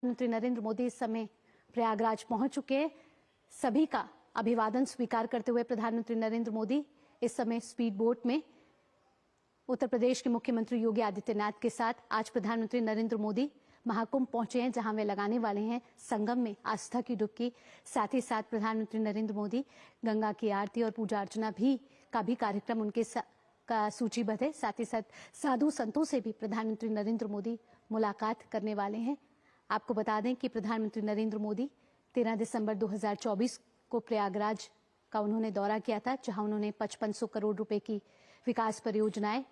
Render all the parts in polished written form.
प्रधानमंत्री नरेंद्र मोदी इस समय प्रयागराज पहुंच चुके हैं। सभी का अभिवादन स्वीकार करते हुए प्रधानमंत्री नरेंद्र मोदी इस समय स्पीड बोट में उत्तर प्रदेश के मुख्यमंत्री योगी आदित्यनाथ के साथ आज प्रधानमंत्री नरेंद्र मोदी महाकुंभ पहुंचे हैं, जहां वे लगाने वाले हैं संगम में आस्था की डुबकी। साथ ही साथ प्रधानमंत्री नरेंद्र मोदी गंगा की आरती और पूजा अर्चना का भी कार्यक्रम उनके का सूचीबद्ध है। साथ ही साथ साधु संतों से भी प्रधानमंत्री नरेंद्र मोदी मुलाकात करने वाले हैं। आपको बता दें कि प्रधानमंत्री नरेंद्र मोदी 13 दिसंबर 2024 को प्रयागराज का उन्होंने दौरा किया था, जहां उन्होंने 5500 करोड़ रुपए की विकास परियोजनाएं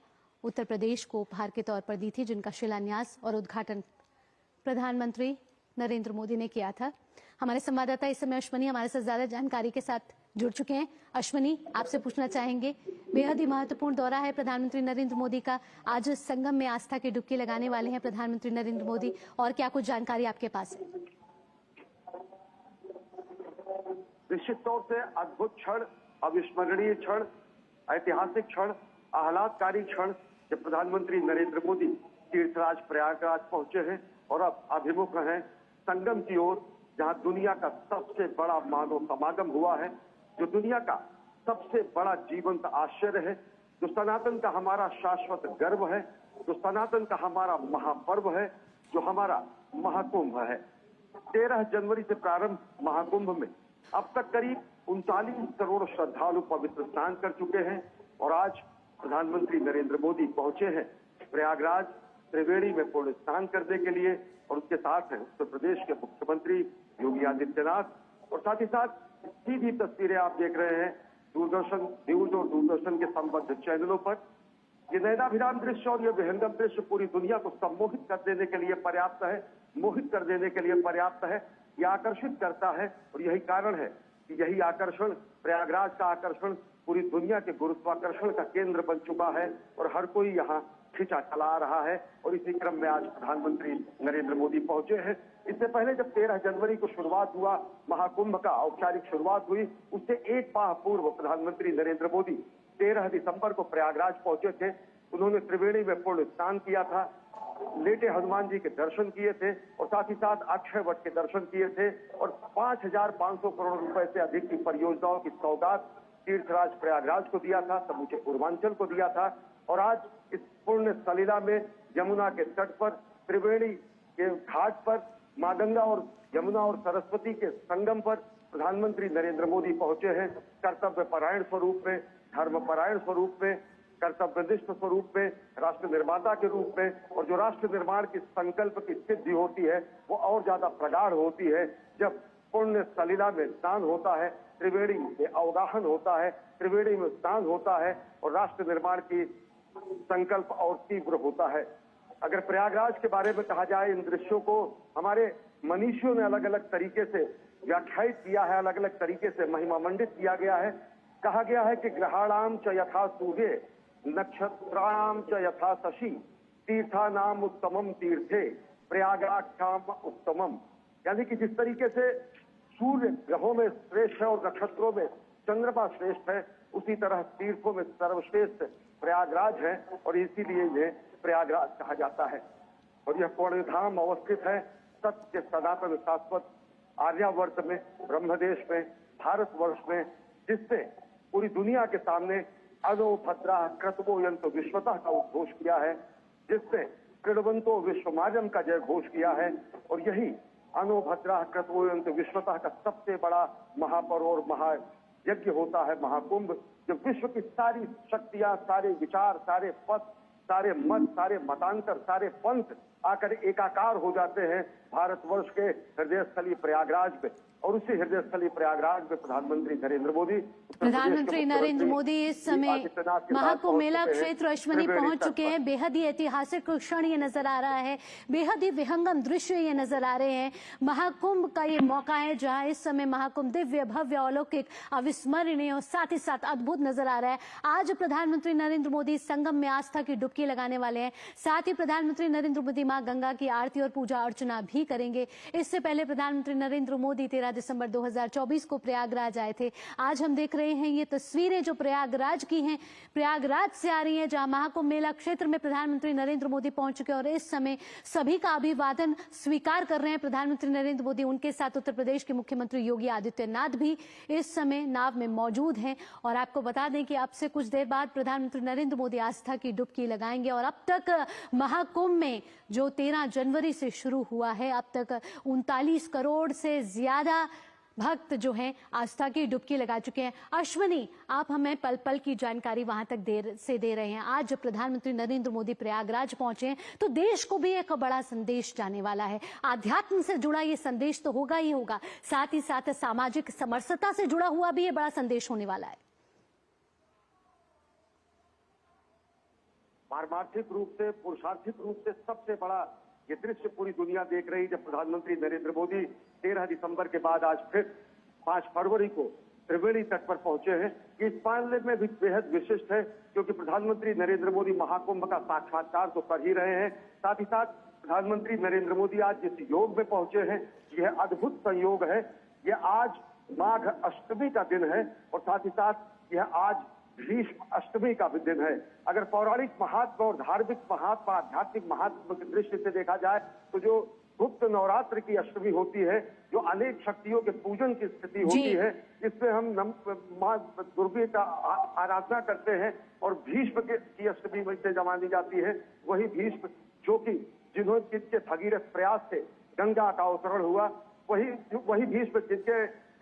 उत्तर प्रदेश को उपहार के तौर पर दी थी, जिनका शिलान्यास और उद्घाटन प्रधानमंत्री नरेंद्र मोदी ने किया था। हमारे संवाददाता इस समय अश्वनी हमारे साथ ज्यादा जानकारी के साथ जुड़ चुके हैं। अश्वनी, आपसे पूछना चाहेंगे, बेहद ही महत्वपूर्ण दौरा है प्रधानमंत्री नरेंद्र मोदी का। आज संगम में आस्था की डुबकी लगाने वाले हैं प्रधानमंत्री नरेंद्र मोदी, और क्या कुछ जानकारी आपके पास है? निश्चित तौर से अद्भुत क्षण, अविस्मरणीय क्षण, ऐतिहासिक क्षण, आह्लादकारी क्षण जब प्रधानमंत्री नरेंद्र मोदी तीर्थराज प्रयागराज पहुंचे हैं और अब अभिमुख हैं संगम की ओर, जहां दुनिया का सबसे बड़ा मानव समागम हुआ है, जो दुनिया का सबसे बड़ा जीवंत आश्चर्य है, जो सनातन का हमारा शाश्वत गर्व है, जो सनातन का हमारा महापर्व है, जो हमारा महाकुंभ है। 13 जनवरी से प्रारंभ महाकुंभ में अब तक करीब 39 करोड़ श्रद्धालु पवित्र स्नान कर चुके हैं और आज प्रधानमंत्री नरेंद्र मोदी पहुंचे हैं प्रयागराज त्रिवेणी में पुण्य स्नान करने के लिए, और उसके साथ हैं उत्तर प्रदेश के मुख्यमंत्री योगी आदित्यनाथ। और साथ ही साथ सीधी तस्वीरें आप देख रहे हैं दूरदर्शन न्यूज और दूरदर्शन के संबद्ध चैनलों पर। ये नयनाभिराम दृश्य और ये विहंगम दृश्य पूरी दुनिया को सम्मोहित कर देने के लिए पर्याप्त है, मोहित कर देने के लिए पर्याप्त है, ये आकर्षित करता है। और यही कारण है कि यही आकर्षण, प्रयागराज का आकर्षण पूरी दुनिया के गुरुत्वाकर्षण का केंद्र बन चुका है और हर कोई यहाँ खिंचा चला रहा है। और इसी क्रम में आज प्रधानमंत्री नरेंद्र मोदी पहुंचे हैं। इससे पहले जब 13 जनवरी को शुरुआत हुआ महाकुंभ का, औपचारिक शुरुआत हुई, उससे एक माह पूर्व प्रधानमंत्री नरेंद्र मोदी 13 दिसंबर को प्रयागराज पहुंचे थे। उन्होंने त्रिवेणी में पुण्य स्नान किया था, लेटे हनुमान जी के दर्शन किए थे और साथ ही साथ अक्षय वट के दर्शन किए थे और 5500 करोड़ रुपए से अधिक की परियोजनाओं की सौगात तीर्थराज प्रयागराज को दिया था, समूचे पूर्वांचल को दिया था। और आज इस पुण्य सलीला में यमुना के तट पर, त्रिवेणी के घाट पर, मां गंगा और यमुना और सरस्वती के संगम पर प्रधानमंत्री नरेंद्र मोदी पहुंचे हैं कर्तव्य परायण स्वरूप में, धर्म परायण स्वरूप में, कर्तव्यनिष्ठ स्वरूप में, राष्ट्र निर्माता के रूप में। और जो राष्ट्र निर्माण की संकल्प की सिद्धि होती है वो और ज्यादा प्रगाढ़ होती है जब पुण्य सलीला में स्नान होता है, त्रिवेणी में अवगाहन होता है, त्रिवेणी में स्नान होता है और राष्ट्र निर्माण की संकल्प और तीव्र होता है। अगर प्रयागराज के बारे में कहा जाए, इन दृश्यों को हमारे मनीषियों ने अलग अलग तरीके से व्याख्यायित किया है, अलग अलग तरीके से महिमा मंडित किया गया है। कहा गया है कि ग्रहाणाम च यथा सूर्ये नक्षत्राणाम च यथा शशि तीर्थानाम उत्तमम तीर्थे प्रयागाख्याम उत्तमम। यानी कि जिस तरीके से सूर्य ग्रहों में श्रेष्ठ है और नक्षत्रों में चंद्रमा श्रेष्ठ है, उसी तरह तीर्थों में सर्वश्रेष्ठ प्रयागराज है और इसीलिए ये प्रयागराज कहा जाता है। और यह पुण्य धाम अवस्थित है सत्य सनातन शाश्वत आर्यावर्त में, ब्रह्मदेश में, भारतवर्ष में, जिससे पूरी दुनिया के सामने अनो भद्रा क्रतवो यंतो विश्वतः का उद्घोष किया है, जिससे कृणवंतो विश्वमाजम का जय घोष किया है। और यही अनो भद्रा क्रतवो यंतो विश्वतः का सबसे बड़ा महापर्व और महायज्ञ होता है महाकुंभ, जब विश्व की सारी शक्तियां, सारे विचार, सारे पथ, सारे मत, सारे मतांतर, सारे पंथ आकर एकाकार हो जाते हैं भारतवर्ष के हृदय स्थली प्रयागराज में। और उसी हृदय स्थली प्रयागराज में प्रधानमंत्री नरेंद्र मोदी इस समय महाकुंभ मेला क्षेत्र अश्वनी पहुंच चुके हैं। बेहद ही ऐतिहासिक क्षण ये नजर आ रहा है, बेहद ही विहंगम दृश्य ये नजर आ रहे हैं। महाकुंभ का ये मौका है जहां इस समय महाकुंभ दिव्य भव्य अलौकिक अविस्मरणीय और साथ ही साथ अद्भुत नजर आ रहा है। आज प्रधानमंत्री नरेंद्र मोदी संगम में आस्था की डुबकी लगाने वाले हैं। साथ ही प्रधानमंत्री नरेंद्र मोदी मां गंगा की आरती और पूजा अर्चना भी करेंगे। इससे पहले प्रधानमंत्री नरेंद्र मोदी 13 दिसंबर 2024 को प्रयागराज आए थे। आज हम देख रहे हैं ये तस्वीरें जो प्रयागराज की हैं, प्रयागराज से आ रही हैं, जहां महाकुंभ मेला क्षेत्र में प्रधानमंत्री नरेंद्र मोदी पहुंच चुके हैं और इस समय सभी का अभिवादन स्वीकार कर रहे हैं प्रधानमंत्री नरेंद्र मोदी। उनके साथ उत्तर प्रदेश के मुख्यमंत्री योगी आदित्यनाथ भी इस समय नाव में मौजूद हैं। और आपको बता दें कि अब से कुछ देर बाद प्रधानमंत्री नरेंद्र मोदी आस्था की डुबकी लगाएंगे। और अब तक महाकुंभ में जो 13 जनवरी से शुरू हुआ है, अब तक 39 करोड़ से ज्यादा भक्त जो हैं आस्था की डुबकी लगा चुके हैं। अश्वनी, आप हमें पल पल की जानकारी वहां तक देर से दे रहे हैं। आज जब प्रधानमंत्री नरेंद्र मोदी प्रयागराज पहुंचे हैं तो देश को भी एक बड़ा संदेश जाने वाला है। आध्यात्म से जुड़ा ये संदेश तो होगा ही होगा, साथ ही साथ सामाजिक समरसता से जुड़ा हुआ भी ये बड़ा संदेश होने वाला है। पारमार्थिक रूप से, पुरुषार्थिक रूप से सबसे बड़ा ये दृश्य पूरी दुनिया देख रही, जब प्रधानमंत्री नरेंद्र मोदी 13 दिसंबर के बाद आज फिर 5 फरवरी को त्रिवेणी तट पर पहुंचे हैं। इस मामले में भी बेहद विशिष्ट है, क्योंकि प्रधानमंत्री नरेंद्र मोदी महाकुंभ का साक्षात्कार तो कर ही रहे हैं, साथ ही साथ प्रधानमंत्री नरेंद्र मोदी आज जिस योग में पहुंचे हैं, यह अद्भुत संयोग है। यह आज माघ अष्टमी का दिन है और साथ ही साथ यह आज भीष्म अष्टमी का भी दिन है। अगर पौराणिक महत्व और धार्मिक महत्व, आध्यात्मिक महत्व की दृष्टि से देखा जाए तो जो गुप्त नवरात्र की अष्टमी होती है, जो अनेक शक्तियों के पूजन की स्थिति होती है, इसमें हम मां दुर्गा का आराधना करते हैं और भीष्म की अष्टमी से मानी जाती है। वही भीष्म जो कि जिनके भगीरथ प्रयास से गंगा का अवतरण हुआ, वही भीष्म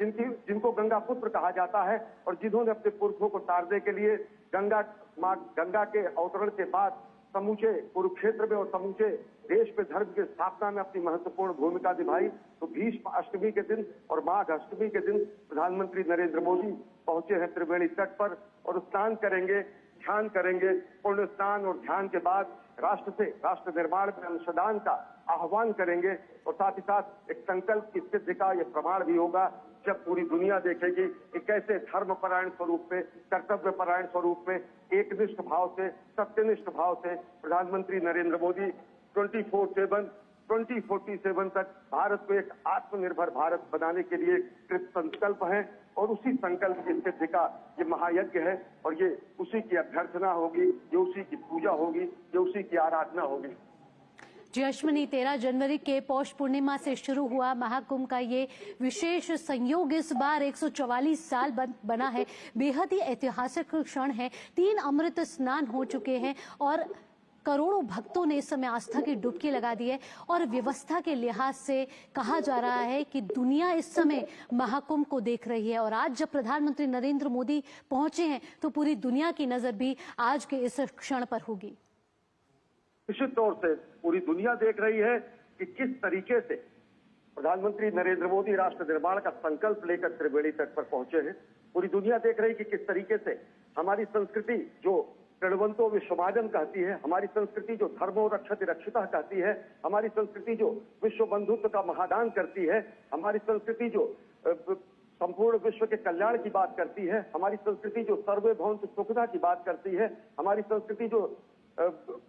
जिनको गंगा पुत्र कहा जाता है और जिन्होंने अपने पुरखों को तारने के लिए गंगा के अवतरण के बाद समूचे कुरुक्षेत्र में और समूचे देश में धर्म की स्थापना में अपनी महत्वपूर्ण भूमिका निभाई। तो भीष्म अष्टमी के दिन और माघ अष्टमी के दिन प्रधानमंत्री नरेंद्र मोदी पहुंचे हैं त्रिवेणी तट पर और स्नान करेंगे, ध्यान करेंगे। पुण्य स्नान और ध्यान के बाद राष्ट्र निर्माण में अंशदान का आह्वान करेंगे और साथ ही साथ एक संकल्प की सिद्धि का यह प्रमाण भी होगा, जब पूरी दुनिया देखेगी कि कैसे धर्मपरायण स्वरूप में, कर्तव्यपरायण स्वरूप में, एकनिष्ठ भाव से, सत्यनिष्ठ भाव से प्रधानमंत्री नरेंद्र मोदी 2047 तक भारत को एक आत्मनिर्भर भारत बनाने के लिए कृत संकल्प है और उसी संकल्प की सिद्धि का ये महायज्ञ है और ये उसी की अभ्यर्थना होगी, ये उसी की पूजा होगी, ये उसी की आराधना होगी। जी अश्विनी, 13 जनवरी के पौष पूर्णिमा से शुरू हुआ महाकुंभ का ये विशेष संयोग इस बार 144 साल बना है। बेहद ही ऐतिहासिक क्षण है। 3 अमृत स्नान हो चुके हैं और करोड़ों भक्तों ने इस समय आस्था की डुबकी लगा दी है और व्यवस्था के लिहाज से कहा जा रहा है कि दुनिया इस समय महाकुंभ को देख रही है। और आज जब प्रधानमंत्री नरेंद्र मोदी पहुंचे हैं तो पूरी दुनिया की नजर भी आज के इस क्षण पर होगी। निश्चित तौर से पूरी दुनिया देख रही है कि किस तरीके से प्रधानमंत्री नरेंद्र मोदी राष्ट्र निर्माण का संकल्प लेकर त्रिवेणी तट पर पहुंचे हैं। पूरी दुनिया देख रही है कि किस तरीके से हमारी संस्कृति जो प्रणवंतो विश्वमाजन कहती है, हमारी संस्कृति जो धर्मो रक्षति रक्षिता कहती है, हमारी संस्कृति जो विश्व बंधुत्व का महादान करती है, हमारी संस्कृति जो संपूर्ण विश्व के कल्याण की बात करती है, हमारी संस्कृति जो सर्वे भवन्तु सुखदा की बात करती है, हमारी संस्कृति जो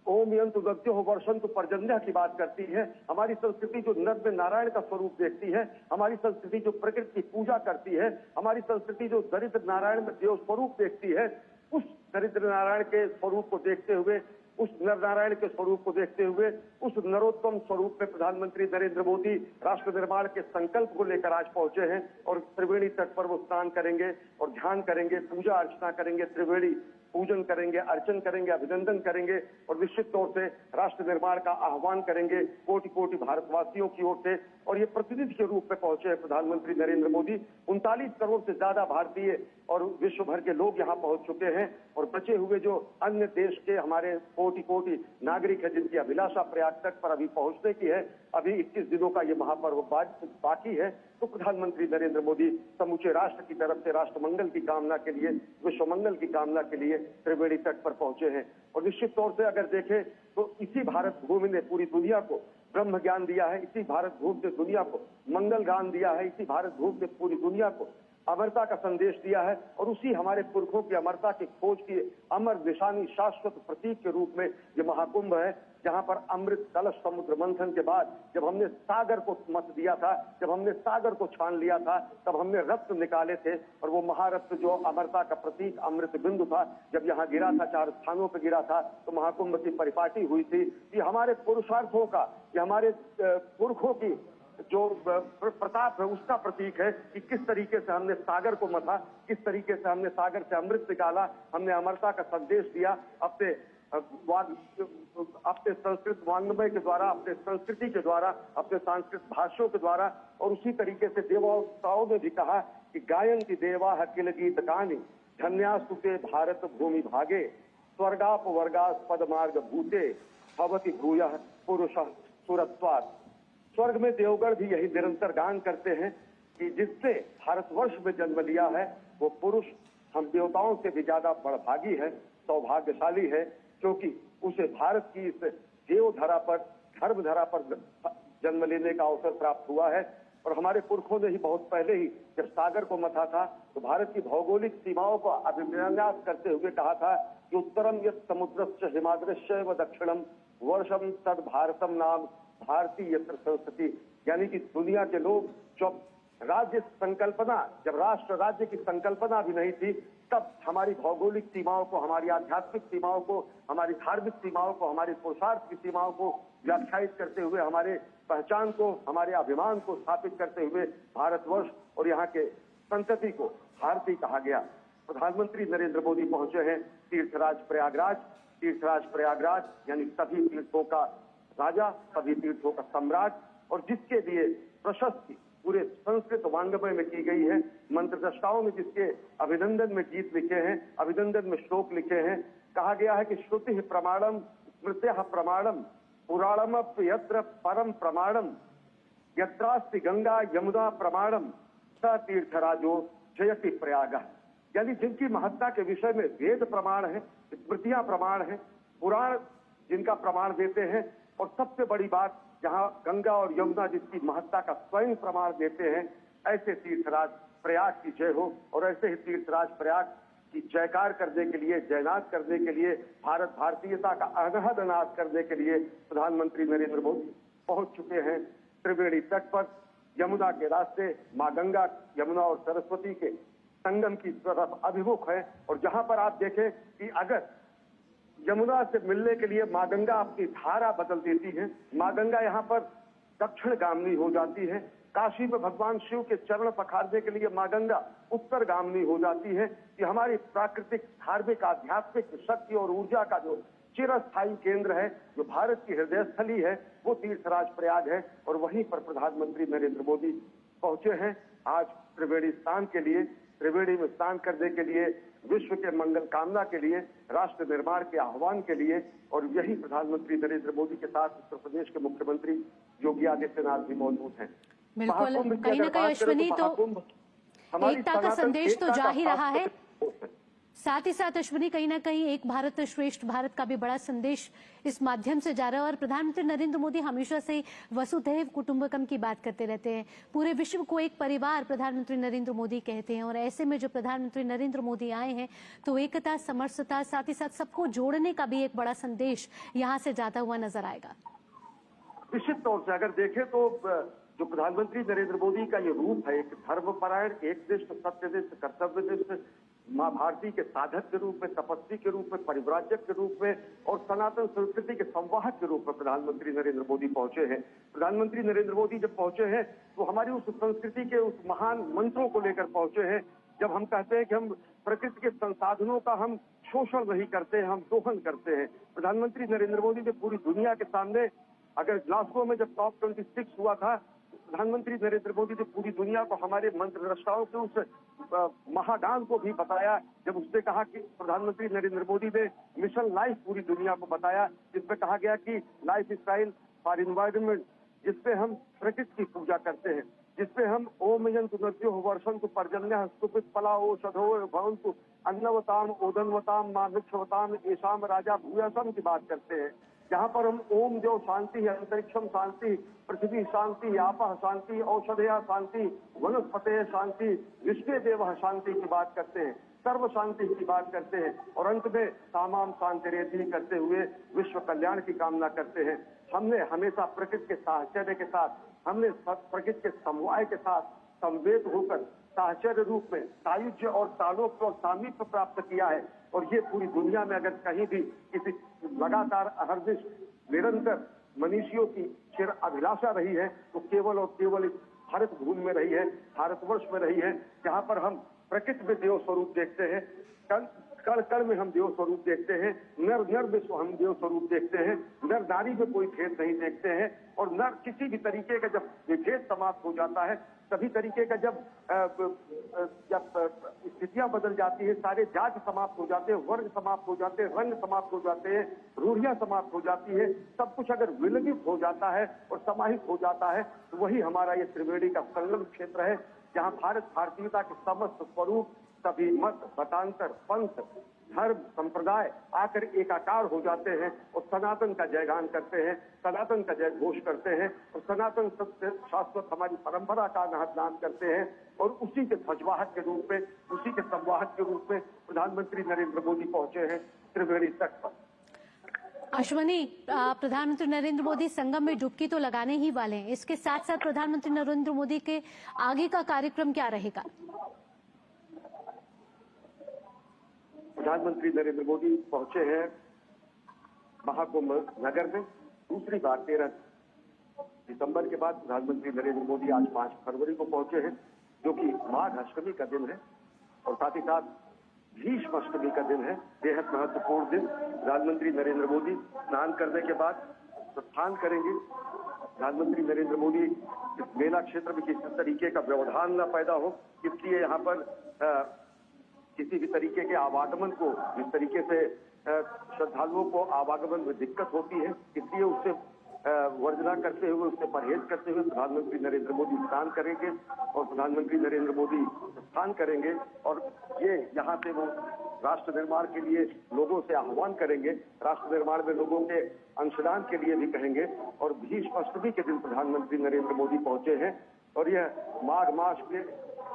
ओम यंतु गत्यो वर्षंतु पर्जन्य की बात करती है, हमारी संस्कृति जो नर में नारायण का स्वरूप देखती है, हमारी संस्कृति जो प्रकृति की पूजा करती है, हमारी संस्कृति जो दरिद्र नारायण में देव स्वरूप देखती है, उस दरिद्र नारायण के स्वरूप को देखते हुए, उस नर नारायण के स्वरूप को देखते हुए, उस नरोत्तम स्वरूप में प्रधानमंत्री नरेंद्र मोदी राष्ट्र निर्माण के संकल्प को लेकर आज पहुंचे हैं और त्रिवेणी तट पर वो स्नान करेंगे और ध्यान करेंगे, पूजा अर्चना करेंगे, त्रिवेणी पूजन करेंगे, अर्चन करेंगे, अभिनंदन करेंगे और निश्चित तौर से राष्ट्र निर्माण का आह्वान करेंगे कोटि कोटि भारतवासियों की ओर से। और ये प्रतिनिधि के रूप में पहुंचे हैं प्रधानमंत्री नरेंद्र मोदी। 39 करोड़ से ज्यादा भारतीय और विश्व भर के लोग यहाँ पहुंच चुके हैं और बचे हुए जो अन्य देश के हमारे कोटि कोटि नागरिक है, जिनकी अभिलाषा प्रयाग तक पर अभी पहुंचने की है, अभी 21 दिनों का ये महापर्व बाकी है। तो प्रधानमंत्री नरेंद्र मोदी समूचे राष्ट्र की तरफ से राष्ट्र मंगल की कामना के लिए, विश्व मंगल की कामना के लिए त्रिवेणी तट पर पहुंचे हैं। और निश्चित तौर से अगर देखें तो इसी भारत भूमि ने पूरी दुनिया को ब्रह्म ज्ञान दिया है, इसी भारत भूमि ने दुनिया को मंगल ज्ञान दिया है, इसी भारत भूमि ने पूरी दुनिया को अमरता का संदेश दिया है और उसी हमारे पुरखों की अमरता की खोज की अमर निशानी, शाश्वत प्रतीक के रूप में ये महाकुंभ है। जहां पर अमृत कलश समुद्र मंथन के बाद जब हमने सागर को मत दिया था, जब हमने सागर को छान लिया था, तब हमने रत्न निकाले थे और वो महारत्न जो अमरता का प्रतीक अमृत बिंदु था, जब यहाँ गिरा था, 4 स्थानों पर गिरा था, तो महाकुंभ की परिपाटी हुई थी। ये हमारे पुरुषार्थों का, ये हमारे पुरखों की जो प्रताप है उसका प्रतीक है कि किस तरीके से हमने सागर को मथा, किस तरीके से हमने सागर से अमृत निकाला, हमने अमरता का संदेश दिया अपने संस्कृत वाङ्मय के द्वारा, अपने संस्कृति के द्वारा, अपने सांस्कृतिक भाषाओं के द्वारा। और उसी तरीके से देवताओं ने भी कहा कि गायन्ति देवा किल गीत गानी धन्यास्तुते भारत भूमि भागे स्वर्गाप वर्गास पद मार्ग भूते भवति भूयः पुरुषः सुरत्वात्। स्वर्ग में देवगण भी यही निरंतर गान करते हैं कि जिससे भारतवर्ष में जन्म लिया है वो पुरुष हम देवताओं से भी ज्यादा बड़भागी है, सौभाग्यशाली है, क्योंकि उसे भारत की इस देवधरा पर, धर्मधरा पर जन्म लेने का अवसर प्राप्त हुआ है। और हमारे पुरखों ने ही बहुत पहले ही जब सागर को मथा था तो भारत की भौगोलिक सीमाओं को अभिन्यास करते हुए कहा था कि उत्तरम यत् समुद्रस्य हिमाद्रस्य व दक्षिणम वर्षम तद भारतम नाम भारतीय संस्कृति। यानी कि दुनिया के लोग जब राज्य संकल्पना, जब राष्ट्र राज्य की संकल्पना भी नहीं थी, तब हमारी भौगोलिक सीमाओं को, हमारी आध्यात्मिक सीमाओं को, हमारी धार्मिक सीमाओं को, हमारी पुरुषार्थ की सीमाओं को व्याख्यायित करते हुए, हमारे पहचान को, हमारे अभिमान को स्थापित करते हुए भारतवर्ष और यहाँ के संतति को भारतीय कहा गया। प्रधानमंत्री नरेंद्र मोदी पहुंचे हैं तीर्थराज प्रयागराज। तीर्थराज प्रयागराज यानी सभी तीर्थों का राजा, सभी तीर्थों का सम्राट, और जिसके लिए प्रशस्ति पूरे संस्कृत वाङ्मय में की गई है। मंत्रद्रष्टाओं ने जिसके अभिनंदन में गीत लिखे हैं, अभिनंदन में श्लोक लिखे हैं। कहा गया है कि श्रुति प्रमाणम स्मृत्या प्रमाणम पुराणम यत्र परम प्रमाणम यत्रास्ति गंगा यमुना प्रमाणम स तीर्थराजो जयति प्रयाग। यानी जिनकी महत्ता के विषय में वेद प्रमाण है, स्मृतियां प्रमाण है, पुराण जिनका प्रमाण देते हैं, और सबसे बड़ी बात जहां गंगा और यमुना जिसकी महत्ता का स्वयं प्रमाण देते हैं, ऐसे तीर्थराज प्रयाग की जय हो। और ऐसे ही तीर्थराज प्रयाग की जयकार करने के लिए, जयनाद करने के लिए, भारत भारतीयता का अनहद नाद करने के लिए प्रधानमंत्री नरेंद्र मोदी पहुंच चुके हैं त्रिवेणी तट पर। यमुना के रास्ते मां गंगा, यमुना और सरस्वती के संगम की तरफ अभिमुख है। और जहां पर आप देखें कि अगर यमुना से मिलने के लिए मां गंगा अपनी धारा बदल देती है, मां गंगा यहाँ पर दक्षिण गामनी हो जाती है। काशी में भगवान शिव के चरण पखारने के लिए मां गंगा उत्तर गामनी हो जाती है। कि हमारी प्राकृतिक, धार्मिक, आध्यात्मिक शक्ति और ऊर्जा का जो चिरस्थायी केंद्र है, जो भारत की हृदय स्थली है, वो तीर्थराज प्रयाग है। और वहीं पर प्रधानमंत्री नरेंद्र मोदी पहुंचे हैं आज त्रिवेणी स्नान के लिए, त्रिवेणी में स्नान करने के लिए, विश्व के मंगल कामना के लिए, राष्ट्र निर्माण के आह्वान के लिए। और यही प्रधानमंत्री नरेंद्र मोदी के साथ उत्तर प्रदेश के मुख्यमंत्री योगी आदित्यनाथ भी मौजूद हैं। बिल्कुल, कहीं ना कहीं अश्विनी तो एकता का संदेश तो जा ही रहा है, साथ ही साथ अश्विनी कहीं ना कहीं एक भारत श्रेष्ठ भारत का भी बड़ा संदेश इस माध्यम से जा रहा है। और प्रधानमंत्री नरेंद्र मोदी हमेशा से वसुधैव कुटुंबकम की बात करते रहते हैं, पूरे विश्व को एक परिवार प्रधानमंत्री नरेंद्र मोदी कहते हैं। और ऐसे में जो प्रधानमंत्री नरेंद्र मोदी आए हैं तो एकता, समरसता, साथ ही साथ सबको जोड़ने का भी एक बड़ा संदेश यहाँ से जाता हुआ नजर आएगा। निश्चित तौर से अगर देखें तो जो प्रधानमंत्री नरेंद्र मोदी का ये रूप है, एक धर्मपरायण, एकनिष्ठ, सत्यनिष्ठ, कर्तव्यनिष्ठ, मां भारती के साधक के रूप में, तपस्वी के रूप में, परिव्राजक के रूप में और सनातन संस्कृति के संवाहक के रूप में प्रधानमंत्री नरेंद्र मोदी पहुंचे हैं। प्रधानमंत्री नरेंद्र मोदी जब पहुंचे हैं तो हमारी उस संस्कृति के उस महान मंत्रों को लेकर पहुंचे हैं। जब हम कहते हैं कि हम प्रकृति के संसाधनों का हम शोषण नहीं करते हैं, हम दोहन करते हैं। प्रधानमंत्री नरेंद्र मोदी ने पूरी दुनिया के सामने, अगर ग्लासगो में जब टॉप 26 हुआ था, प्रधानमंत्री नरेंद्र मोदी ने पूरी दुनिया को हमारे मंत्रद्रष्टाओं के उस महागान को भी बताया। जब उसने कहा कि प्रधानमंत्री नरेंद्र मोदी ने मिशन लाइफ पूरी दुनिया को बताया, जिसमें कहा गया कि लाइफ स्टाइल फॉर एनवायरनमेंट, जिसपे हम प्रकृति की पूजा करते हैं, जिसपे हम ओम यंतु नद्यो वर्षन्तु पर्जन्यः सुपित फला ओषधो भवन्तु अन्नवताम ओदनवताम मां वृक्षवताम एषाम राजा भूयसम की बात करते हैं। जहाँ पर हम ओम जो शांति, अंतरिक्षम शांति, पृथ्वी शांति, आपः शांति, औषधया शांति, वनस्पतय शांति, विश्वे देवः शांति की बात करते हैं। सर्व शांति की बात करते हैं और अंत में सामाम शांतिरेति करते हुए विश्व कल्याण की कामना करते हैं। हमने हमेशा प्रकृति के साहचर्य के साथ, हमने प्रकृति के समवाय के साथ संवेद होकर साहचर्य रूप में सायुज्य और तालोक्य और सामीप्य प्राप्त किया है। और ये पूरी दुनिया में अगर कहीं भी किसी लगातार अहर्निश निरंतर मनुष्यों की चिर अभिलाषा रही है तो केवल और केवल इस भारत भूमि में रही है, भारतवर्ष में रही है, जहाँ पर हम प्रकृति में देव स्वरूप देखते हैं, कण कण में हम देव स्वरूप देखते हैं, नर नर में हम देव स्वरूप देखते हैं, नर नारी में कोई भेद नहीं देखते हैं। और नर किसी भी तरीके का जब विभेद समाप्त हो जाता है, सभी तरीके का जब स्थितियां बदल जाती है, सारे जाति समाप्त हो जाते हैं, वर्ग समाप्त हो जाते हैं, रंग समाप्त हो जाते हैं, रूढ़ियां समाप्त हो जाती है, सब कुछ अगर विलगित हो जाता है और समाहित हो जाता है तो वही हमारा ये त्रिवेणी का संगम क्षेत्र है, जहाँ भारत भारतीयता के समस्त स्वरूप, सभी मत, मतांतर, पंथ, धर्म, संप्रदाय आकर एकाकार हो जाते हैं और सनातन का जयगान करते हैं, सनातन का जय घोष करते हैं और सनातन सत्य शाश्वत हमारी परंपरा का नाम करते हैं। और उसी के ध्वजवाहक के रूप में, उसी के संवाहक के रूप में प्रधानमंत्री नरेंद्र मोदी पहुंचे हैं त्रिवेणी तट पर। अश्वनी, प्रधानमंत्री नरेंद्र मोदी संगम में डुबकी तो लगाने ही वाले हैं, इसके साथ साथ प्रधानमंत्री नरेंद्र मोदी के आगे का कार्यक्रम क्या रहेगा? प्रधानमंत्री नरेंद्र मोदी पहुंचे हैं महाकुंभ नगर में दूसरी बार 13 दिसंबर के बाद। प्रधानमंत्री नरेंद्र मोदी आज 5 फरवरी को पहुंचे हैं, जो कि माघ अष्टमी का दिन है और साथ ही साथ भीष्म अष्टमी का दिन है, बेहद महत्वपूर्ण दिन। प्रधानमंत्री नरेंद्र मोदी स्नान करने के बाद प्रस्थान करेंगे। प्रधानमंत्री नरेंद्र मोदी इस मेला क्षेत्र में किसी तरीके का व्यवधान न पैदा हो, इसलिए यहाँ पर किसी भी तरीके के आवागमन को, जिस तरीके से श्रद्धालुओं को आवागमन में दिक्कत होती है, इसलिए उससे वर्जना करते हुए, उससे परहेज करते हुए प्रधानमंत्री नरेंद्र मोदी स्नान करेंगे और प्रधानमंत्री नरेंद्र मोदी स्नान करेंगे और ये यहाँ से वो राष्ट्र निर्माण के लिए लोगों से आह्वान करेंगे, राष्ट्र निर्माण में लोगों के अंशदान के लिए भी कहेंगे। और भीष्म अष्टमी के दिन प्रधानमंत्री नरेंद्र मोदी पहुंचे हैं और यह माघ मास के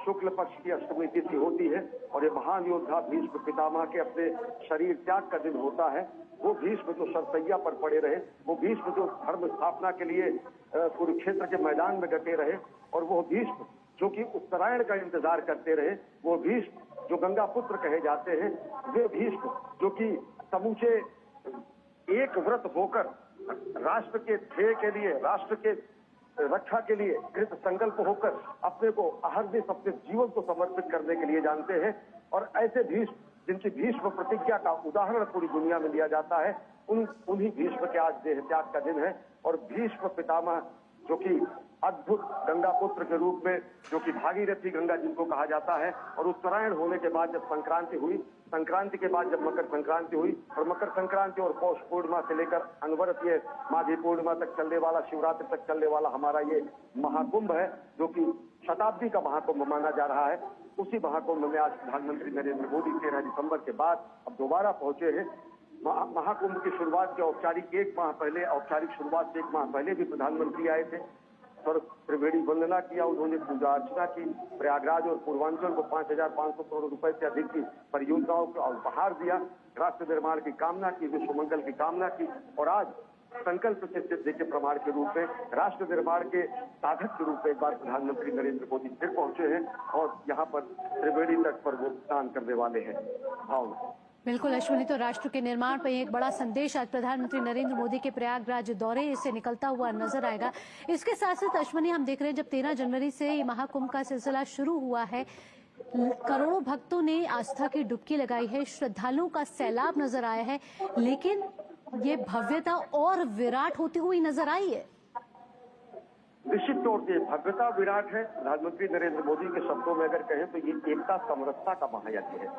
शुक्ल पक्ष की अष्टमी तिथि होती है और ये महान योद्धा भीष्म पितामह के अपने शरीर त्याग का दिन होता है। वो भीष्म जो शरसैया पर पड़े रहे, वो भीष्म जो धर्म स्थापना के लिए कुरुक्षेत्र के मैदान में डटे रहे और वो भीष्म जो कि उत्तरायण का इंतजार करते रहे, वो भीष्म जो गंगा पुत्र कहे जाते हैं, वे भीष्म जो कि समूचे एक व्रत होकर राष्ट्र के ध्येय के लिए, राष्ट्र के रक्षा के लिए कृत संकल्प होकर अपने को अहर्निश अपने जीवन को समर्पित करने के लिए जानते हैं। और ऐसे भीष्म जिनकी भीष्म प्रतिज्ञा का उदाहरण पूरी दुनिया में लिया जाता है, उन्हीं भीष्म के आज देह त्याग का दिन है। और भीष्म पितामह जो कि अद्भुत गंगा पुत्र के रूप में, जो कि भागीरथी गंगा जिनको कहा जाता है, और उत्तरायण होने के बाद जब संक्रांति हुई, संक्रांति के बाद जब मकर संक्रांति हुई और मकर संक्रांति और पौष पूर्णिमा से लेकर अनवरत ये माघी पूर्णिमा तक चलने वाला, शिवरात्रि तक चलने वाला हमारा ये महाकुंभ है, जो कि शताब्दी का महाकुंभ माना जा रहा है। उसी महाकुंभ में आज प्रधानमंत्री नरेंद्र मोदी 13 दिसंबर के बाद अब दोबारा पहुंचे हैं। महाकुंभ की शुरुआत के औपचारिक एक माह पहले, औपचारिक शुरुआत से एक माह पहले भी प्रधानमंत्री आए थे और त्रिवेणी वंदना किया, उन्होंने पूजा अर्चना की, प्रयागराज और पूर्वांचल को 5,500 करोड़ रुपए से अधिक की परियोजनाओं को उपहार दिया, राष्ट्र निर्माण की कामना की, विश्व मंगल की कामना की और आज संकल्प से सिद्धि के प्रमाण के रूप में, राष्ट्र निर्माण के साधक के रूप में एक बार प्रधानमंत्री नरेंद्र मोदी फिर पहुंचे हैं और यहाँ पर त्रिवेणी तट पर वो स्नान करने वाले हैं। बिल्कुल अश्विनी, तो राष्ट्र के निर्माण पर एक बड़ा संदेश आज प्रधानमंत्री नरेंद्र मोदी के प्रयागराज दौरे से निकलता हुआ नजर आएगा। इसके साथ साथ अश्विनी, हम देख रहे हैं जब 13 जनवरी से महाकुंभ का सिलसिला शुरू हुआ है, करोड़ों भक्तों ने आस्था की डुबकी लगाई है, श्रद्धालुओं का सैलाब नजर आया है, लेकिन ये भव्यता और विराट होती हुई नजर आई है। निश्चित तौर से भव्यता विराट है। प्रधानमंत्री नरेंद्र मोदी के शब्दों में अगर कहें तो ये एकता समरसता का महायज्ञ है।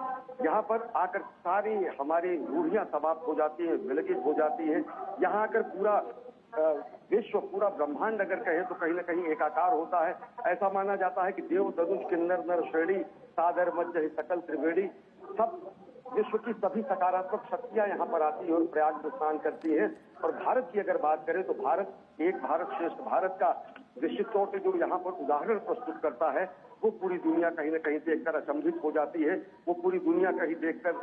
यहाँ पर आकर सारी हमारी रूढ़ियां समाप्त हो जाती है, विलगित हो जाती है। यहाँ आकर पूरा विश्व, पूरा ब्रह्मांड अगर कहें तो कहीं न कहीं एकाकार होता है। ऐसा माना जाता है कि देव दनुज किन्नर नर श्रेणी सादर मज्ज सकल त्रिवेणी, सब विश्व की सभी सकारात्मक शक्तियां यहाँ पर आती है और प्रयाग में स्नान करती है। और भारत की अगर बात करें तो भारत एक भारत श्रेष्ठ भारत का निश्चित तौर से जो यहाँ पर उदाहरण प्रस्तुत करता है, वो पूरी दुनिया कहीं न कहीं देखकर अचंभित हो जाती है। वो पूरी दुनिया कहीं देखकर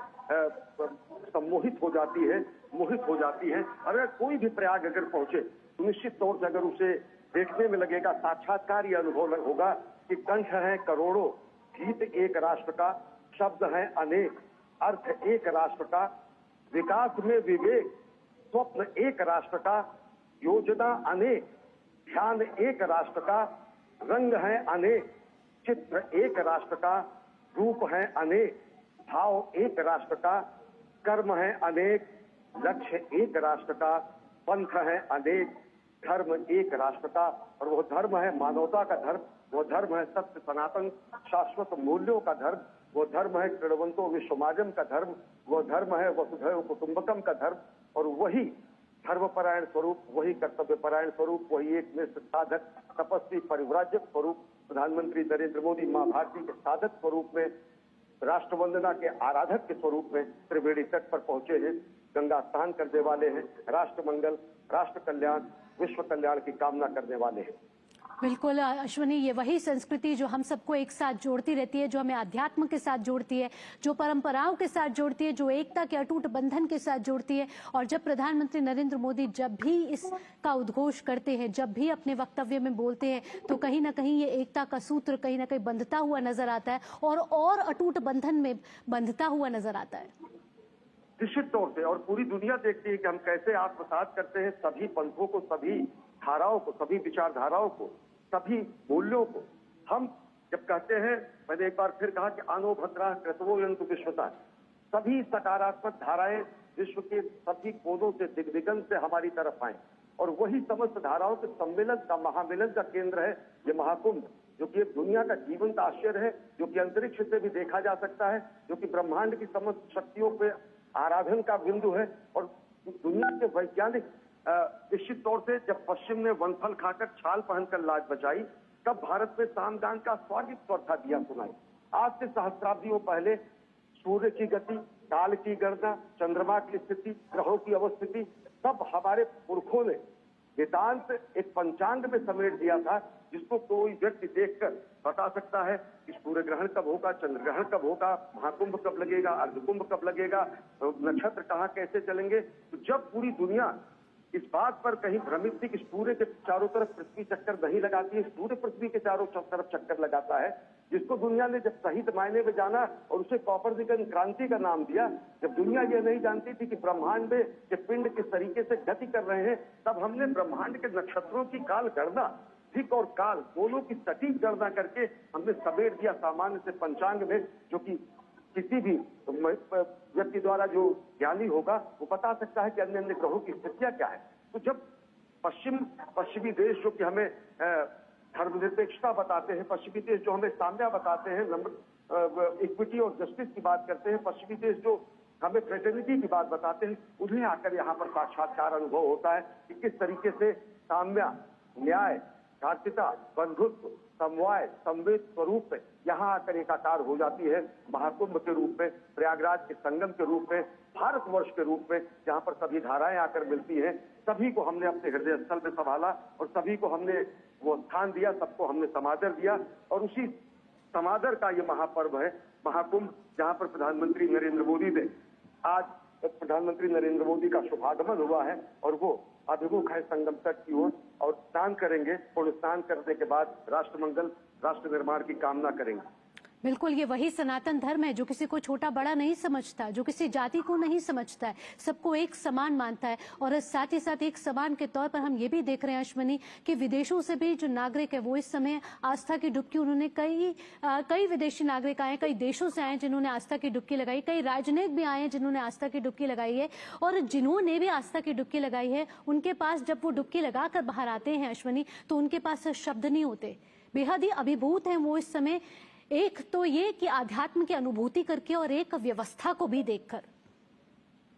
सम्मोहित हो जाती है, मोहित हो जाती है। अगर कोई भी प्रयाग अगर पहुंचे तो निश्चित तौर से अगर उसे देखने में लगेगा, साक्षात्कार ये अनुभव होगा कि कंठ है करोड़ों, गीत एक राष्ट्र का, शब्द है अनेक, अर्थ एक राष्ट्र का, विकास में विवेक, स्वप्न एक राष्ट्र का, योजना अनेक, ध्यान एक राष्ट्र का, रंग है अनेक, चित्र एक राष्ट्र का, रूप है अनेक, भाव एक राष्ट्र का, कर्म है अनेक, लक्ष्य एक राष्ट्र का, पंथ है अनेक, धर्म एक राष्ट्र का। और वो धर्म है मानवता का धर्म, वो धर्म है सत्य सनातन शाश्वत मूल्यों का धर्म, वो धर्म है क्रीडवंतो विश्वमाजम का धर्म, वो धर्म है वसुधैव कुटुंबकम का धर्म। और वही धर्मपरायण स्वरूप, वही कर्तव्यपरायण स्वरूप, वही एक निष्ठ साधक तपस्वी परिव्राजक स्वरूप प्रधानमंत्री नरेंद्र मोदी मां भारती के साधक स्वरूप में, राष्ट्र वंदना के आराधक के स्वरूप में त्रिवेणी तट पर पहुंचे हैं, गंगा स्नान करने वाले हैं, राष्ट्र मंगल, राष्ट्र कल्याण, विश्व कल्याण की कामना करने वाले हैं। बिल्कुल अश्विनी, ये वही संस्कृति जो हम सबको एक साथ जोड़ती रहती है, जो हमें अध्यात्म के साथ जोड़ती है, जो परंपराओं के साथ जोड़ती है, जो एकता के अटूट बंधन के साथ जोड़ती है। और जब प्रधानमंत्री नरेंद्र मोदी जब भी इसका उद्घोष करते हैं, जब भी अपने वक्तव्य में बोलते हैं, तो कहीं ना कहीं ये एकता का सूत्र कहीं ना कहीं बंधता हुआ नजर आता है और अटूट बंधन में बंधता हुआ नजर आता है। निश्चित तौर से, और पूरी दुनिया देखती है कि हम कैसे आत्मसात करते हैं सभी पंथों को, सभी धाराओं को, सभी विचारधाराओं को, सभी मूल्यों को। हम जब कहते हैं, मैंने एक बार फिर कहा कि आनो भद्रा कृतवो यन्तु विश्वता, सभी सकारात्मक धाराएं विश्व के सभी कोनों से दिग्दिगंत से हमारी तरफ आए, और वही समस्त धाराओं के सम्मेलन का, महामिलन का केंद्र है ये महाकुंभ, जो कि एक दुनिया का जीवंत आश्चर्य है, जो कि अंतरिक्ष से भी देखा जा सकता है, जो कि ब्रह्मांड की समस्त शक्तियों पे आराधन का बिंदु है। और दुनिया के वैज्ञानिक निश्चित तौर से, जब पश्चिम ने वनफल खाकर छाल पहनकर लाज बचाई, तब भारत में सामगान का स्वागत स्वर था दिया सुनाई। आज से सहस्राब्दियों पहले सूर्य की गति, काल की गणना, चंद्रमा की स्थिति, ग्रहों की अवस्थिति, सब हमारे पुरखों ने वेदांत एक पंचांग में समेट दिया था, जिसको कोई व्यक्ति देखकर बता सकता है कि सूर्य ग्रहण कब होगा, चंद्र ग्रहण कब होगा, महाकुंभ कब लगेगा, अर्धकुंभ कब लगेगा, नक्षत्र कहाँ कैसे चलेंगे। तो जब पूरी दुनिया इस बात पर कहीं भ्रमित थी कि सूर्य के चारों तरफ पृथ्वी चक्कर नहीं लगाती है, सूर्य पृथ्वी के चारों तरफ चक्कर लगाता है, जिसको दुनिया ने जब सही मायने में जाना और उसे कॉपरनिकन क्रांति का नाम दिया, जब दुनिया ये नहीं जानती थी कि ब्रह्मांड में के पिंड किस तरीके से गति कर रहे हैं, तब हमने ब्रह्मांड के नक्षत्रों की काल गणना, धिक और काल दोनों की सटीक गणना करके हमने समेट दिया सामान्य से पंचांग में, जो कि किसी भी व्यक्ति द्वारा जो ज्ञानी होगा वो बता सकता है कि अन्य अन्य ग्रहों की स्थितियां क्या है। तो जब पश्चिमी देश जो कि हमें धर्मनिरपेक्षता बताते हैं, पश्चिमी देश जो हमें साम्या बताते हैं, इक्विटी और जस्टिस की बात करते हैं, पश्चिमी देश जो हमें फ्रेटर्निटी की बात बताते हैं, उन्हें आकर यहाँ पर साक्षात्कार अनुभव होता है कि किस तरीके से साम्या, न्याय, धार्मिकता, बंधुत्व, समवाय, संवेद स्वरूप में यहाँ आकर एकाकार हो जाती है, महाकुंभ के रूप में, प्रयागराज के संगम के रूप में, भारतवर्ष के रूप में, जहाँ पर सभी धाराएं आकर मिलती हैं। सभी को हमने अपने हृदय स्थल में संभाला और सभी को हमने वो स्थान दिया, सबको हमने समादर दिया, और उसी समादर का ये महापर्व है महाकुंभ, जहाँ पर प्रधानमंत्री नरेंद्र मोदी ने आज प्रधानमंत्री नरेंद्र मोदी का शुभागमन हुआ है और वो अभिमुख है संगम तट की ओर, और स्नान करेंगे, पुण्य स्नान करने के बाद राष्ट्रमंगल, राष्ट्र निर्माण की कामना करेंगे। बिल्कुल, ये वही सनातन धर्म है जो किसी को छोटा बड़ा नहीं समझता, जो किसी जाति को नहीं समझता है, सबको एक समान मानता है। और साथ ही साथ एक समान के तौर पर हम ये भी देख रहे हैं अश्विनी कि विदेशों से भी जो नागरिक है वो इस समय आस्था की डुबकी, उन्होंने कई विदेशी नागरिक आए, कई देशों से आए जिन्होंने आस्था की डुबकी लगाई, कई राजनयिक भी आए हैं जिन्होंने आस्था की डुबकी लगाई है। और जिन्होंने भी आस्था की डुबकी लगाई है, उनके पास जब वो डुबकी लगाकर बाहर आते हैं अश्विनी, तो उनके पास शब्द नहीं होते, बेहद ही अभिभूत हैं वो इस समय। एक तो ये कि आध्यात्म की अनुभूति करके और एक व्यवस्था को भी देखकर।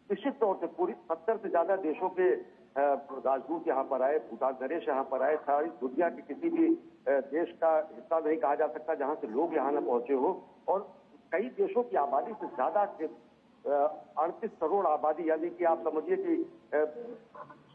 निश्चित तौर से पूरी 70 से ज्यादा देशों के राजदूत यहाँ पर आए, भूटान नरेश यहाँ पर आए, सारी दुनिया के किसी भी देश का हिस्सा नहीं कहा जा सकता जहाँ से लोग यहाँ न पहुंचे हो, और कई देशों की आबादी से ज्यादा 38 करोड़ आबादी, यानी कि आप समझिए कि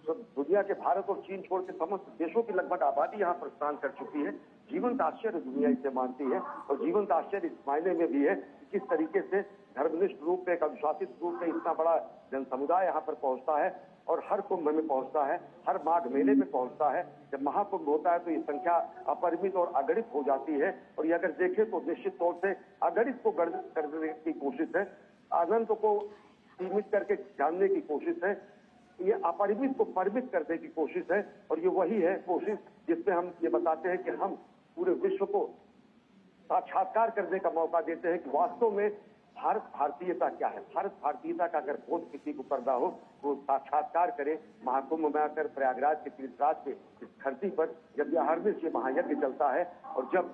दुनिया के भारत और चीन छोड़ के समस्त देशों की लगभग आबादी यहाँ पर स्नान कर चुकी है। जीवंत आश्चर्य दुनिया इसे मानती है, और जीवंत आश्चर्य इस मायने में भी है कि किस तरीके से धर्मनिष्ठ रूप में, एक अनुशासित रूप में इतना बड़ा जन समुदाय यहाँ पर पहुंचता है और हर कुंभ में पहुंचता है, हर माघ मेले में पहुंचता है। जब महाकुंभ होता है तो ये संख्या अपरिमित और अगणित हो जाती है, और ये अगर देखें तो निश्चित तौर से अगणित को गणित करने की कोशिश है, अनंत को सीमित करके जानने की कोशिश है, ये अपरिमित को परिमित करने की कोशिश है। और ये वही है कोशिश जिसमें हम ये बताते हैं कि हम पूरे विश्व को साक्षात्कार करने का मौका देते हैं कि वास्तव में भारत भारतीयता क्या है। भारत भारतीयता का अगर बोध किसी को करना हो तो साक्षात्कार करे महाकुंभ में आकर, प्रयागराज के तीर्थराज के इस धरती पर जब यह हरनिश ये महायज्ञ चलता है। और जब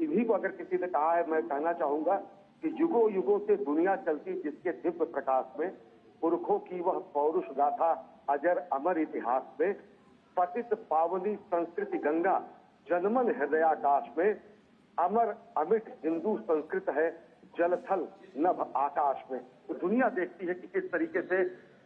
इन्हीं को अगर किसी ने कहा है, मैं कहना चाहूंगा कि युगों युगों से दुनिया चलती जिसके दिव्य प्रकाश में, पुरखों की वह पौरुष गाथा अजर अमर इतिहास में, पतित पावनी संस्कृति गंगा जनमन हृदयाकाश में, अमर अमिट हिंदू संस्कृत है जलथल नभ आकाश में। तो दुनिया देखती है कि किस तरीके से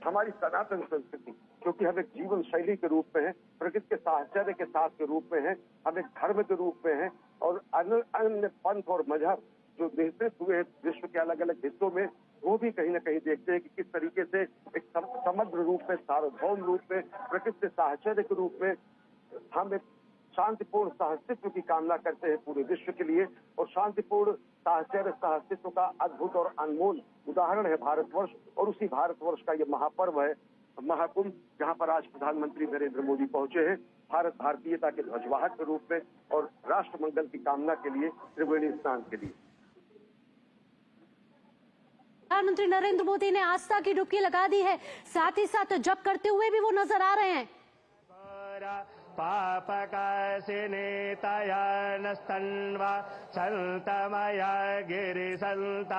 हमारी सनातन संस्कृति, क्योंकि हम एक जीवन शैली के रूप में है, प्रकृति के साहचर्य के साथ के रूप में है, हम एक धर्म के रूप में है, और अन्य पंथ और मजहब जो निश्चित हुए विश्व के अलग अलग हिस्सों में, वो भी कहीं ना कहीं देखते हैं कि किस तरीके से एक समग्र रूप में, सार्वभौम रूप में, प्रकृति के साहचर्य के रूप में हम एक शांतिपूर्ण सहअस्तित्व की कामना करते हैं पूरे विश्व के लिए। और शांतिपूर्ण साहचर्य सहअस्तित्व का अद्भुत और अनमोल उदाहरण है भारतवर्ष, और उसी भारतवर्ष का ये महापर्व है महाकुंभ, जहां पर आज प्रधानमंत्री नरेंद्र मोदी पहुंचे हैं भारत भारतीयता के ध्वजवाहक के रूप में और राष्ट्र मंगल की कामना के लिए, त्रिवेणी स्नान के लिए। प्रधानमंत्री नरेंद्र मोदी ने आस्था की डुबकी लगा दी है, साथ ही साथ जप करते हुए भी वो नजर आ रहे हैं। पापकाशिनीतया नस्तन्वा सन्तमया गिरिसन्ताभिचाकसीः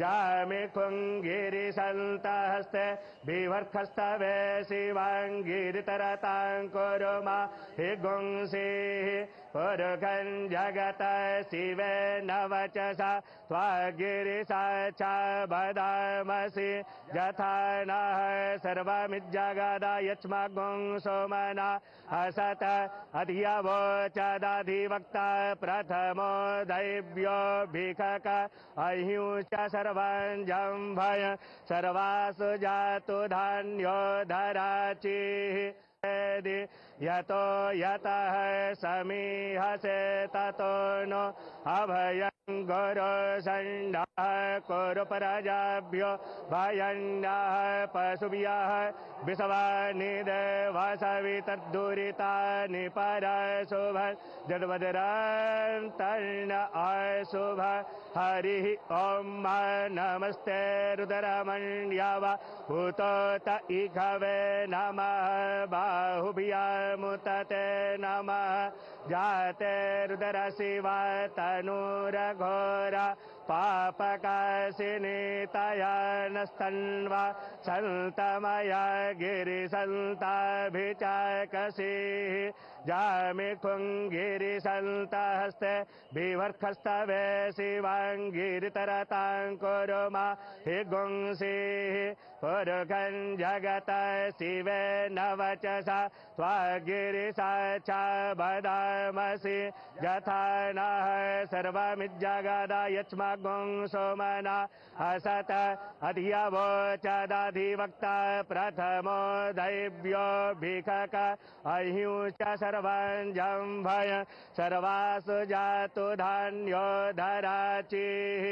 जामिखुङ्गिरिसन्तहस्ते बिभर्खस्तवे शिवाङ्गिरितरतां कुरुमा हि गुंसीः पुरुखं जगत शिवेन वचसा त्वागिरिसाक्षा वदामसि यथा नः सर्वमिज्जगदा यच्मगुं सोमना असत अधियवोचदधिवक्ता प्रथमो दैव्यो भिखक अहिंस सर्वंजम्भय सर्वासु जातु धान्यो धराचिः यतो यतः समीहसे ततो नो अभयं गुरु संडः कुरु प्रजाभ्यो भयन्नः पशुभ्यः विषवानिदेवसवितर्दुरितानि परशुभः जडवदरान्तर्न अशुभ हरिः ॐ नमस्ते रुद्रमण्यव भूतोत इघवे नमः बाहुभ्यामुतते नमः जाते रुद्रशिवा तनूरघोरा पापकाशिनीतया नस्तन्वा सन्तमया गिरिसन्ताभिचाकसीः जामिखुङ्गिरिसन्तहस्ते बिभर्खस्तवे शिवाङ्गिरितरतां कुरुमा हि गुंसीः पुरुखं जगत शिवेन वचसा त्वागिरिसाक्षा वदामसि यथा नः सर्वमिज्जगदा यच्मगुं सोमना असत अधियवोचदधिवक्ता प्रथमो दैव्यो भिखक अहिंस सर्वंजम्भय सर्वासु जातु धान्यो धराचिः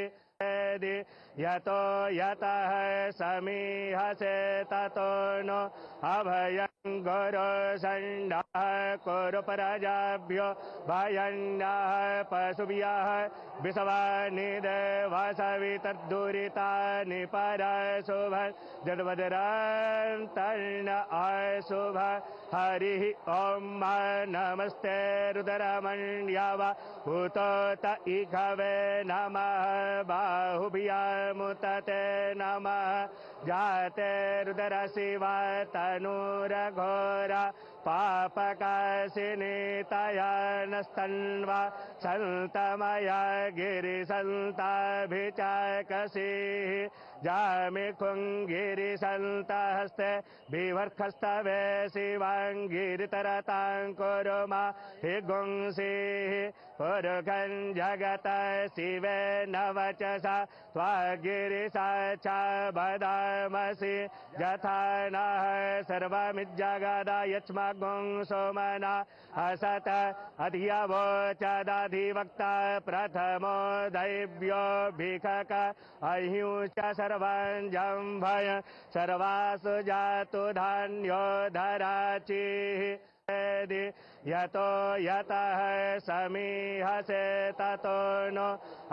यतो यतः समीहसे ततो नो अभयं गुरु संडः कुरु प्रजाभ्यो भयन्नः पशुभ्यः विषवानिदेवसवितर्दुरितानि परशुभः जडवदरान्तर्न अशुभ हरिः ॐ नमस्ते रुद्रमण्यव भूतोत इघवे नमः बाहुभ्यामुतते नमः जाते रुद्रशिवा तनूरघोरा पापकाशिनीतया नस्तन्वा सन्तमया गिरिसन्ताभिचाकसीः जामिखुङ्गिरिसन्तहस्ते बिभर्खस्तवे शिवाङ्गिरितरतां कुरुमा हि गुंसीः पुरुखं जगत शिवेन वचसा त्वागिरिसाचा वदामसि यथा नः सर्वमिज्जगदा यच्मगुं सोमना असत अधियवोचदधिवक्ता प्रथमो दैव्यो भिखक अह्युश्च सर्वं जम्भय सर्वासु जातु धान्यो धराचिः यतो यतः समीहसे ततो नो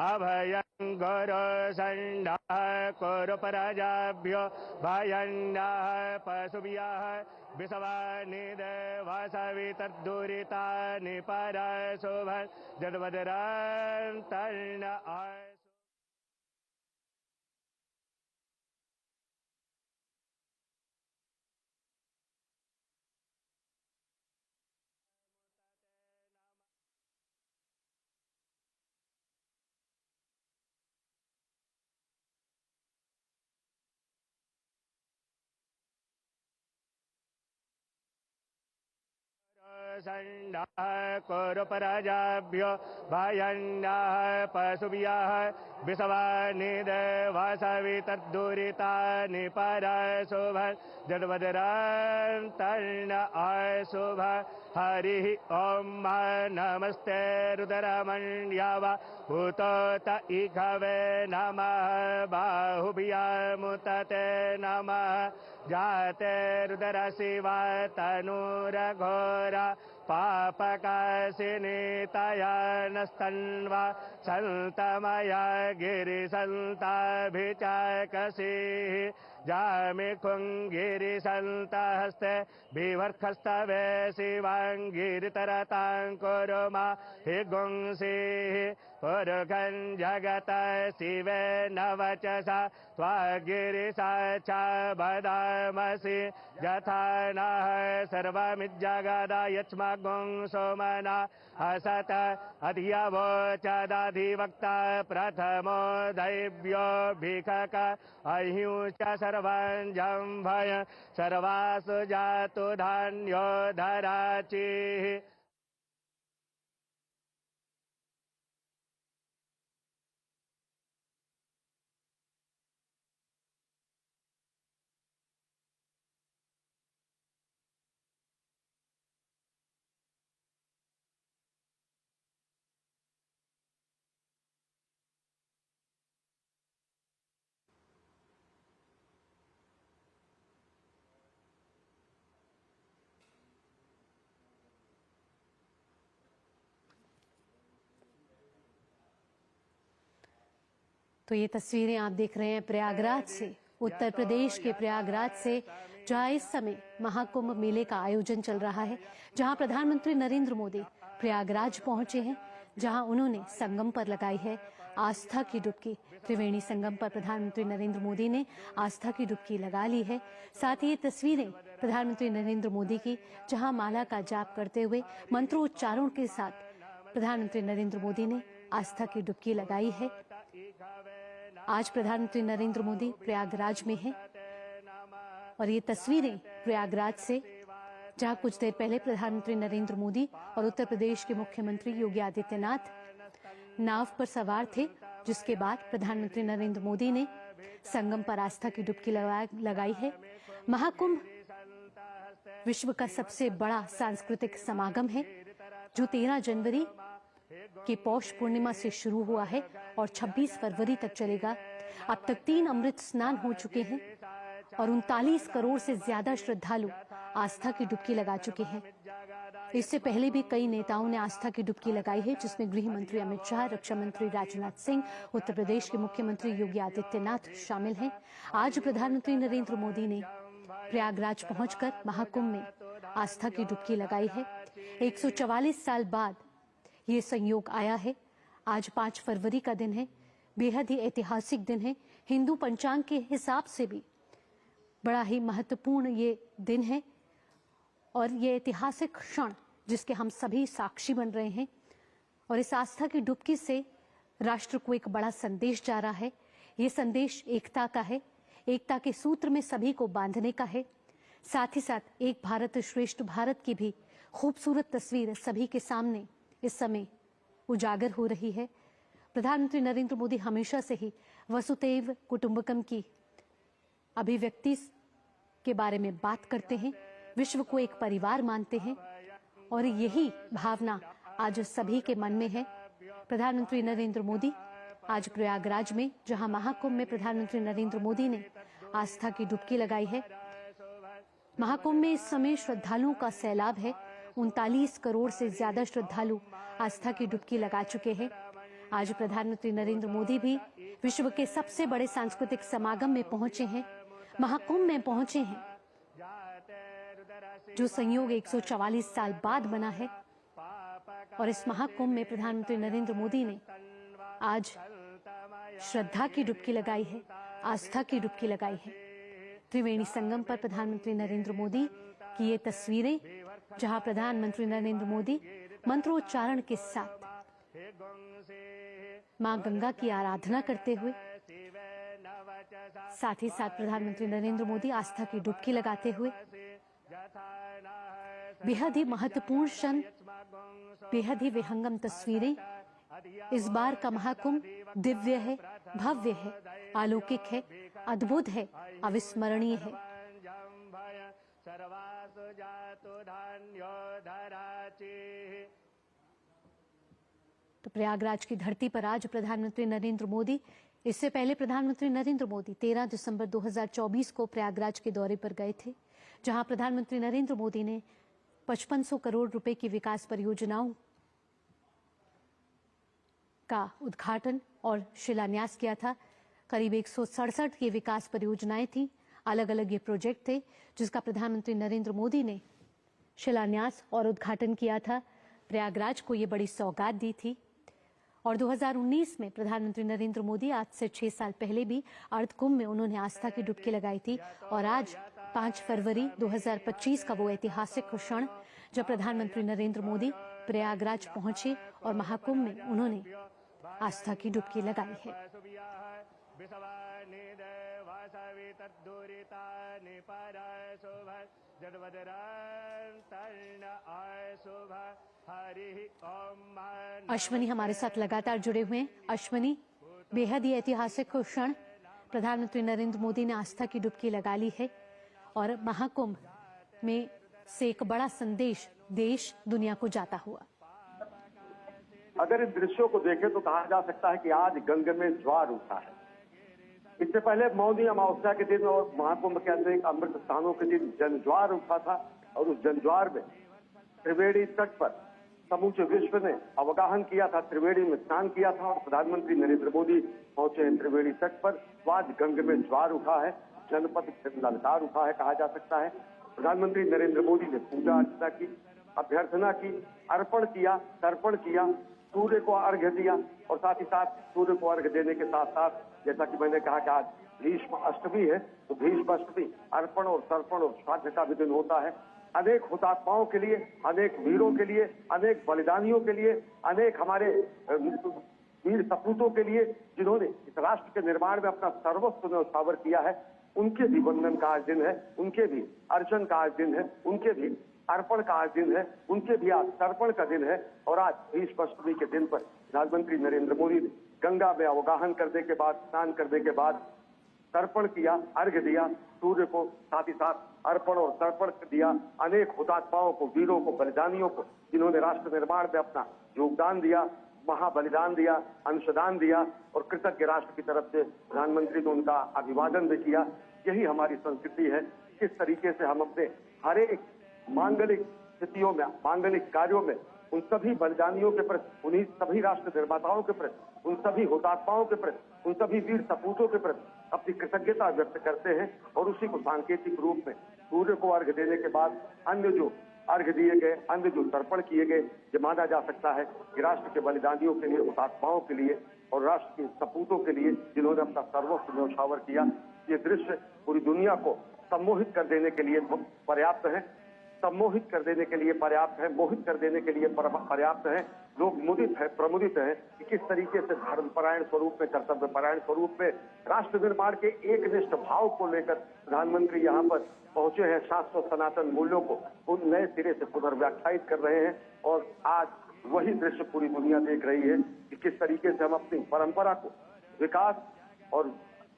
अभयं गुरु सण्डः कुरु प्रजाभ्यो भयन्नः पशुभ्यः विषवानि देवसवितर्दुरितानि परशुभं जडवदरान्तर्न सण्डः कुरु प्रजाभ्यो भयन्नः पशुभ्यः विषवानि देवसवितर्दुरितानि परशुभं जडवदरान्तर्न अशुभ हरिः ॐ नमस्ते रुद्रमण्यव उतोत इघवे नमः बाहुभ्यामुतते नमः जाते रुद्रशिवा तनूरघोरा पापकाशिनीतया नस्तन्वा सन्तमया गिरिसन्ताभिचाकसीः जामिखुङ्गिरिसन्तहस्ते बिभर्खस्तवे शिवाङ्गिरितरतां कुरुमा हि गुंसीः पुरुखं जगत शिवेन वचसा त्वागिरिसाचा वदामसि यथा नः सर्वमिज्जगदा यच्मगुं सोमना असत अधियवोचदधिवक्ता प्रथमो दैव्यो भिखक अह्युश्च सर्वं जम्भय सर्वासु जातु धान्यो धराचिः तो ये तस्वीरें आप देख रहे हैं प्रयागराज से, उत्तर प्रदेश के प्रयागराज से, जहां इस समय महाकुंभ मेले का आयोजन चल रहा है, जहां प्रधानमंत्री नरेंद्र मोदी प्रयागराज पहुंचे हैं, जहां उन्होंने संगम पर लगाई है आस्था की डुबकी। त्रिवेणी संगम पर प्रधानमंत्री नरेंद्र मोदी ने आस्था की डुबकी लगा ली है। साथ ही ये तस्वीरें प्रधानमंत्री नरेंद्र मोदी की, जहां माला का जाप करते हुए मंत्रोच्चारण के साथ प्रधानमंत्री नरेंद्र मोदी ने आस्था की डुबकी लगाई है। आज प्रधानमंत्री नरेंद्र मोदी प्रयागराज में हैं और ये तस्वीरें प्रयागराज से, जहां कुछ देर पहले प्रधानमंत्री नरेंद्र मोदी और उत्तर प्रदेश के मुख्यमंत्री योगी आदित्यनाथ नाव पर सवार थे, जिसके बाद प्रधानमंत्री नरेंद्र मोदी ने संगम पर आस्था की डुबकी लगाई है। महाकुंभ विश्व का सबसे बड़ा सांस्कृतिक समागम है, जो 13 जनवरी की पौष पूर्णिमा से शुरू हुआ है और 26 फरवरी तक चलेगा। अब तक 3 अमृत स्नान हो चुके हैं और 39 करोड़ से ज्यादा श्रद्धालु आस्था की डुबकी लगा चुके हैं। इससे पहले भी कई नेताओं ने आस्था की डुबकी लगाई है, जिसमें गृह मंत्री अमित शाह, रक्षा मंत्री राजनाथ सिंह, उत्तर प्रदेश के मुख्यमंत्री योगी आदित्यनाथ शामिल हैं। आज प्रधानमंत्री नरेंद्र मोदी ने प्रयागराज पहुंचकर महाकुंभ में आस्था की डुबकी लगाई है। 144 साल बाद ये संयोग आया है। आज 5 फरवरी का दिन है, बेहद ही ऐतिहासिक दिन है। हिंदू पंचांग के हिसाब से भी बड़ा ही महत्वपूर्ण ये दिन है और ये ऐतिहासिक क्षण जिसके हम सभी साक्षी बन रहे हैं, और इस आस्था की डुबकी से राष्ट्र को एक बड़ा संदेश जा रहा है। ये संदेश एकता का है, एकता के सूत्र में सभी को बांधने का है। साथ ही साथ एक भारत श्रेष्ठ भारत की भी खूबसूरत तस्वीर सभी के सामने इस समय उजागर हो रही है। प्रधानमंत्री नरेंद्र मोदी हमेशा से ही वसुधैव कुटुंबकम की अभिव्यक्ति के बारे में बात करते हैं, विश्व को एक परिवार मानते हैं, और यही भावना आज सभी के मन में है। प्रधानमंत्री नरेंद्र मोदी आज प्रयागराज में, जहां महाकुंभ में प्रधानमंत्री नरेंद्र मोदी ने आस्था की डुबकी लगाई है। महाकुंभ में इस समय श्रद्धालुओं का सैलाब है। 39 करोड़ से ज्यादा श्रद्धालु आस्था की डुबकी लगा चुके हैं। आज प्रधानमंत्री नरेंद्र मोदी भी विश्व के सबसे बड़े सांस्कृतिक समागम में पहुंचे हैं, महाकुंभ में पहुंचे हैं, जो संयोग 144 साल बाद बना है। और इस महाकुंभ में प्रधानमंत्री नरेंद्र मोदी ने आज श्रद्धा की डुबकी लगाई है, आस्था की डुबकी लगाई है। त्रिवेणी संगम पर प्रधानमंत्री नरेंद्र मोदी की ये तस्वीरें, जहां प्रधानमंत्री नरेंद्र मोदी मंत्रोच्चारण के साथ मां गंगा की आराधना करते हुए, साथ ही साथ प्रधानमंत्री नरेंद्र मोदी आस्था की डुबकी लगाते हुए, बेहद ही महत्वपूर्ण क्षण, बेहद ही विहंगम तस्वीरें। इस बार का महाकुंभ दिव्य है, भव्य है, अलौकिक है, अद्भुत है, अविस्मरणीय है। तो प्रयागराज की धरती पर आज प्रधानमंत्री नरेंद्र मोदी, इससे पहले प्रधानमंत्री नरेंद्र मोदी 13 दिसंबर 2024 को प्रयागराज के दौरे पर गए थे, जहां प्रधानमंत्री नरेंद्र मोदी ने 5500 करोड़ रुपए की विकास परियोजनाओं का उद्घाटन और शिलान्यास किया था। करीब 167 की विकास परियोजनाएं थी, अलग अलग ये प्रोजेक्ट थे, जिसका प्रधानमंत्री नरेंद्र मोदी ने शिलान्यास और उद्घाटन किया था। प्रयागराज को ये बड़ी सौगात दी थी। और 2019 में प्रधानमंत्री नरेंद्र मोदी, आज से 6 साल पहले भी अर्धकुंभ में उन्होंने आस्था की डुबकी लगाई थी। और आज 5 फरवरी 2025 का वो ऐतिहासिक क्षण, जब प्रधानमंत्री नरेंद्र मोदी प्रयागराज पहुंचे और महाकुंभ में उन्होंने आस्था की डुबकी लगाई है। अश्वनी हमारे साथ लगातार जुड़े हुए हैं। अश्वनी, बेहद ही ऐतिहासिक क्षण, प्रधानमंत्री नरेंद्र मोदी ने आस्था की डुबकी लगा ली है और महाकुंभ में से एक बड़ा संदेश देश दुनिया को जाता हुआ। अगर इन दृश्यों को देखें तो कहा जा सकता है कि आज गंगा में ज्वार उठा है। इससे पहले मौनी अमावस्या के दिन और महाकुंभ के अनेक अमृत स्थानों के दिन जनज्वार उठा था, और उस जनज्वार में त्रिवेणी तट पर समूचे विश्व ने अवगाहन किया था, त्रिवेणी में स्नान किया था। और प्रधानमंत्री नरेंद्र मोदी पहुंचे हैं त्रिवेणी तट पर, तो आज गंगा में ज्वार उठा है, जनपद ललकार उठा है, कहा जा सकता है। प्रधानमंत्री नरेंद्र मोदी ने पूजा अर्चना की, अभ्यर्थना की, अर्पण किया, तर्पण किया, सूर्य को अर्घ्य दिया, और साथ ही साथ सूर्य को अर्घ्य देने के साथ साथ, जैसा कि मैंने कहा कि आज भीष्म अष्टमी है, तो भीष्म अष्टमी अर्पण और तर्पण और श्राद्ध का भी दिन होता है। अनेक हुतात्माओं के लिए, अनेक वीरों के लिए, अनेक बलिदानियों के लिए, अनेक हमारे वीर सपूतों के लिए, जिन्होंने इस राष्ट्र के निर्माण में अपना सर्वस्व न्यौछावर किया है, उनके भी वंदन का आज दिन है, उनके भी अर्चन का आज दिन है, उनके भी अर्पण का आज दिन है, उनके भी आज तर्पण का दिन है। और आज भीष्म अष्टमी के दिन पर प्रधानमंत्री नरेंद्र मोदी ने गंगा में अवगाहन करने के बाद, स्नान करने के बाद तर्पण किया, अर्घ्य दिया सूर्य को, साथ ही साथ अर्पण और तर्पण दिया अनेक हुतात्माओं को, वीरों को, बलिदानियों को, जिन्होंने राष्ट्र निर्माण में अपना योगदान दिया, महाबलिदान दिया, अंशदान दिया। और कृतज्ञ राष्ट्र की तरफ से प्रधानमंत्री ने उनका अभिवादन भी किया। यही हमारी संस्कृति है, किस तरीके से हम अपने हर एक मांगलिक स्थितियों में, मांगलिक कार्यों में उन सभी बलिदानियों के प्रति, उन्हीं सभी राष्ट्र निर्माताओं के प्रति, उन सभी हुतात्माओं के प्रति, उन सभी वीर सपूतों के प्रति अपनी कृतज्ञता व्यक्त करते हैं। और उसी को सांकेतिक रूप में सूर्य को अर्घ्य देने के बाद अन्य जो अर्घ्य दिए गए, अन्य जो तर्पण किए गए, ये माना जा सकता है कि राष्ट्र के बलिदानियों के लिए, हुतात्माओं के लिए और राष्ट्र के सपूतों के लिए, जिन्होंने अपना सर्वस्व न्यौछावर किया, ये दृश्य पूरी दुनिया को सम्मोहित कर देने के लिए पर्याप्त है। सम्मोहित कर देने के लिए पर्याप्त है, मोहित कर देने के लिए पर्याप्त है। लोग मुदित है, प्रमुदित है कि किस तरीके से धर्मपरायण स्वरूप में, कर्तव्यपरायण स्वरूप में राष्ट्र निर्माण के एकनिष्ठ भाव को लेकर प्रधानमंत्री यहाँ पर पहुंचे हैं। शाश्वत सनातन मूल्यों को उन नए सिरे से पुनर्व्याख्यायित कर रहे हैं और आज वही दृश्य पूरी दुनिया देख रही है कि किस तरीके से हम अपनी परंपरा को, विकास और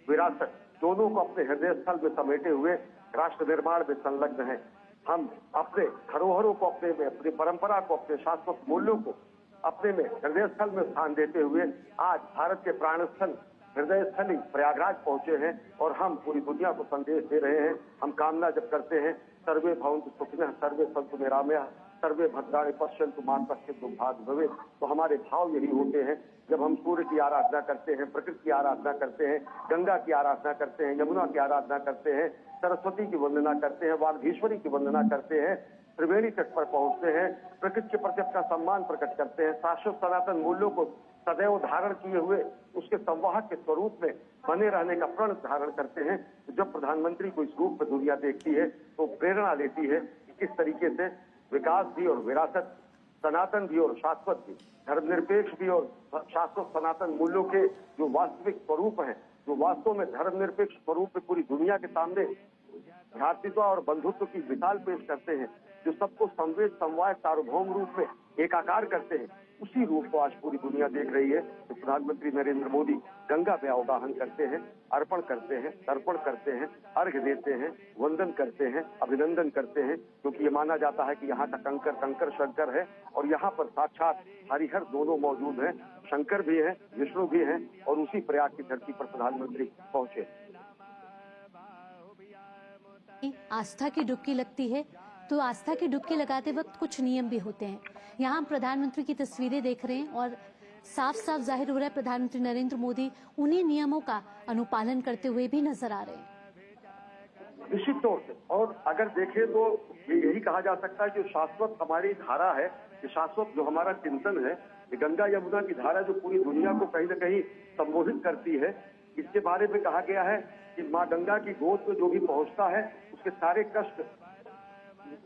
विरासत दोनों को अपने हृदय स्थल में समेटे हुए राष्ट्र निर्माण में संलग्न हैं। हम अपने धरोहरों को, अपनी परंपरा को, अपने शाश्वत मूल्यों को अपने में हृदय स्थल में स्थान देते हुए आज भारत के प्राण स्थल, हृदय स्थली प्रयागराज पहुंचे हैं और हम पूरी दुनिया को संदेश दे रहे हैं। हम कामना जब करते हैं सर्वे भवन्तु सुखिनः, सर्वे सन्तु निरामयाः, सर्वे भद्राणि पश्यन्तु मा कश्चित् दुर्भाग्यं भवेत्, तो हमारे भाव यही होते हैं। जब हम सूर्य की आराधना करते हैं, प्रकृति की आराधना करते हैं, गंगा की आराधना करते हैं, यमुना की आराधना करते हैं, सरस्वती की वंदना करते हैं, वागीश्वरी की वंदना करते हैं, त्रिवेणी तट पर पहुंचते हैं, प्रकृति के प्रति अपना सम्मान प्रकट करते हैं, शाश्वत सनातन मूल्यों को सदैव धारण किए हुए उसके संवाहक के स्वरूप में बने रहने का प्रण धारण करते हैं। तो जब प्रधानमंत्री को इस रूप में दुनिया देखती है तो प्रेरणा लेती है कि किस तरीके से विकास भी और विरासत, सनातन भी और शाश्वत भी, धर्मनिरपेक्ष भी और शाश्वत सनातन मूल्यों के जो वास्तविक स्वरूप हैं, जो वास्तव में धर्मनिरपेक्ष स्वरूप में पूरी दुनिया के सामने भ्रातृत्व और बंधुत्व की मिसाल पेश करते हैं, जो सबको संवेद, समवाय, सार्वभौम रूप में एकाकार करते हैं, उसी रूप को आज पूरी दुनिया देख रही है। तो प्रधानमंत्री नरेंद्र मोदी गंगा में अवगाहन करते हैं, अर्पण करते हैं, तर्पण करते हैं, अर्घ्य देते हैं, वंदन करते हैं, अभिनंदन करते हैं, क्योंकि ये माना जाता है कि यहाँ का कंकर कंकर शंकर है और यहाँ पर साक्षात हरिहर दोनों मौजूद हैं, शंकर भी हैं, विष्णु भी हैं और उसी प्रयाग की धरती पर प्रधानमंत्री पहुंचे। आस्था की डुबकी लगती है तो आस्था की डुबकी लगाते वक्त कुछ नियम भी होते हैं। यहाँ हम प्रधानमंत्री की तस्वीरें देख रहे हैं और साफ साफ जाहिर हो रहा है प्रधानमंत्री नरेंद्र मोदी उन्हीं नियमों का अनुपालन करते हुए भी नजर आ रहे हैं। निश्चित तौर से, और अगर देखें तो यही कहा जा सकता है कि शाश्वत हमारी धारा है, कि शाश्वत जो हमारा चिंतन है, कि गंगा यमुना की धारा जो पूरी दुनिया को कहीं न कहीं संबोधित करती है। इसके बारे में कहा गया है कि माँ गंगा की गोद में जो भी पहुंचता है उसके सारे कष्ट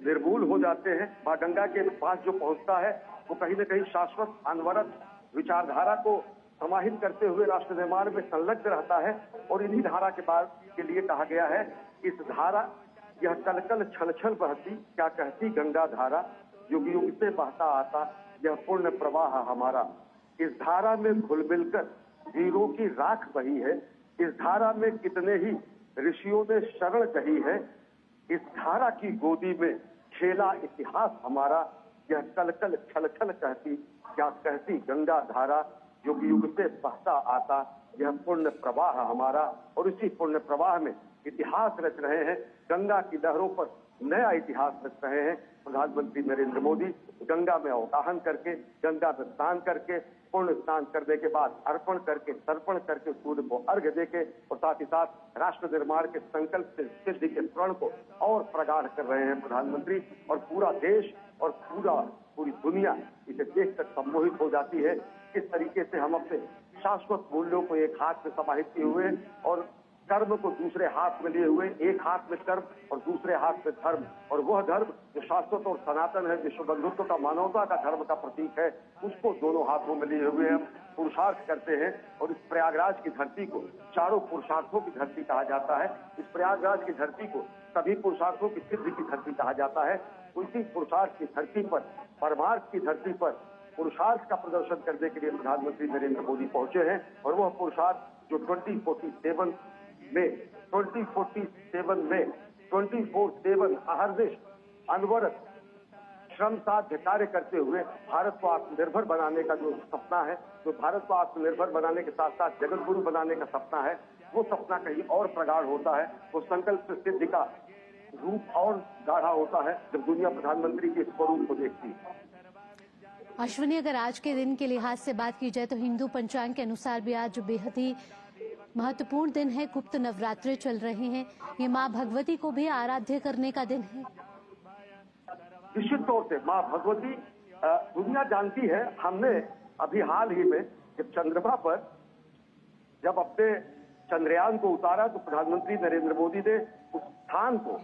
निर्मूल हो जाते हैं। माँ गंगा के पास जो पहुंचता है वो कहीं न कहीं शाश्वत अनवरत विचारधारा को समाहित करते हुए राष्ट्र निर्माण में संलग्न रहता है। और इन्हीं धारा के बाद के लिए कहा गया है, इस धारा यह कलकल छल छल बहती, क्या कहती गंगा धारा, युग युग से बहता आता यह पुण्य प्रवाह हमारा। इस धारा में घुल मिलकर वीरों की राख बही है, इस धारा में कितने ही ऋषियों ने शरण कही है, इस धारा की गोदी में खेला इतिहास हमारा, यह कलकल छल छल कहती, क्या कहती गंगा धारा, युग युग से बहता आता यह पुण्य प्रवाह हमारा। और इसी पुण्य प्रवाह में इतिहास रच रहे हैं, गंगा की लहरों पर नया इतिहास रच रहे हैं प्रधानमंत्री नरेंद्र मोदी। गंगा में अवगाहन करके, गंगा में स्नान करके, पूर्ण स्नान करने के बाद अर्पण करके, तर्पण करके, सूर्य को अर्घ्य देके और साथ ही साथ राष्ट्र निर्माण के संकल्प से सिद्धि के प्रण को और प्रगाढ़ कर रहे हैं प्रधानमंत्री। और पूरा देश और पूरी दुनिया इसे देखकर सम्मोहित हो जाती है, किस तरीके से हम अपने शाश्वत मूल्यों को एक हाथ में समाहित किए हुए और कर्म को दूसरे हाथ में लिए हुए, एक हाथ में कर्म और दूसरे हाथ में धर्म, और वह धर्म जो शाश्वत और सनातन है, विश्व बंधुत्व का, मानवता का धर्म का प्रतीक है, उसको दोनों हाथों में लिए हुए हम पुरुषार्थ करते हैं। और इस प्रयागराज की धरती को चारों पुरुषार्थों की धरती कहा जाता है। इस प्रयागराज की धरती को सभी पुरुषार्थों की सिद्धि की धरती कहा जाता है। उसी पुरुषार्थ की धरती पर, परमार्थ की धरती पर पुरुषार्थ का प्रदर्शन करने के लिए प्रधानमंत्री नरेंद्र मोदी पहुंचे हैं। और वह पुरुषार्थ जो 2047 में 24/7 अहर्निश अनवरत श्रम साध्य कार्य करते हुए भारत को आत्मनिर्भर बनाने का जो सपना है, जो भारत को आत्मनिर्भर बनाने के साथ साथ जगत गुरु बनाने का सपना है, वो सपना कहीं और प्रगाढ़ होता है। वो संकल्प से सिद्धि का रूप और गाढ़ा होता है जब दुनिया प्रधानमंत्री के स्वरूप को देखती है। अश्विनी, अगर आज के दिन के लिहाज से बात की जाए तो हिंदू पंचांग के अनुसार भी आज बेहद ही महत्वपूर्ण दिन है। गुप्त नवरात्रे चल रहे हैं, ये माँ भगवती को भी आराध्य करने का दिन है। निश्चित तौर से माँ भगवती दुनिया जानती है। हमने अभी हाल ही में जब चंद्रमा पर जब अपने चंद्रयान को उतारा तो प्रधानमंत्री नरेंद्र मोदी ने उस स्थान को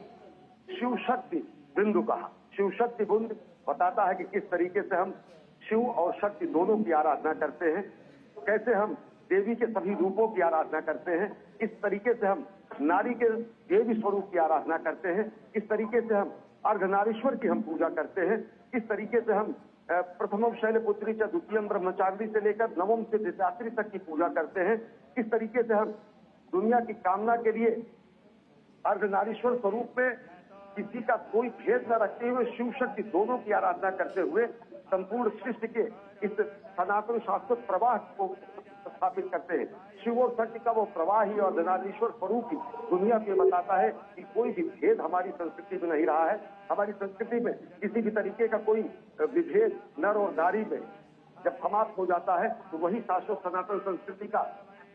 शिव शक्ति बिंदु कहा। शिव शक्ति बुंद बताता है कि किस तरीके से हम शिव और शक्ति दोनों की आराधना करते हैं, कैसे हम देवी के सभी रूपों की आराधना करते हैं, किस तरीके से हम नारी के देवी स्वरूप की आराधना करते हैं, किस तरीके से हम अर्धनारीश्वर की हम पूजा करते हैं, किस तरीके से हम प्रथमम शैलपुत्री च द्वितीयम ब्रह्मचारिणी से लेकर नवम से द्वितीयात्री तक की पूजा करते हैं, किस तरीके से हम दुनिया की कामना के लिए अर्धनारीश्वर स्वरूप में किसी का कोई भेद न रखते हुए शिव शक्ति दोनों की आराधना करते हुए संपूर्ण सृष्टि के इस सनातन शाश्वत प्रवाह को स्थापित करते हैं। शिव और शक्ति का वो प्रवाह ही और अर्धनारीश्वर स्वरूप ही दुनिया को बताता है कि कोई भी भेद हमारी संस्कृति में नहीं रहा है। हमारी संस्कृति में किसी भी तरीके का कोई विभेद नर और नारी में जब समाप्त हो जाता है तो वही शाश्वत सनातन संस्कृति का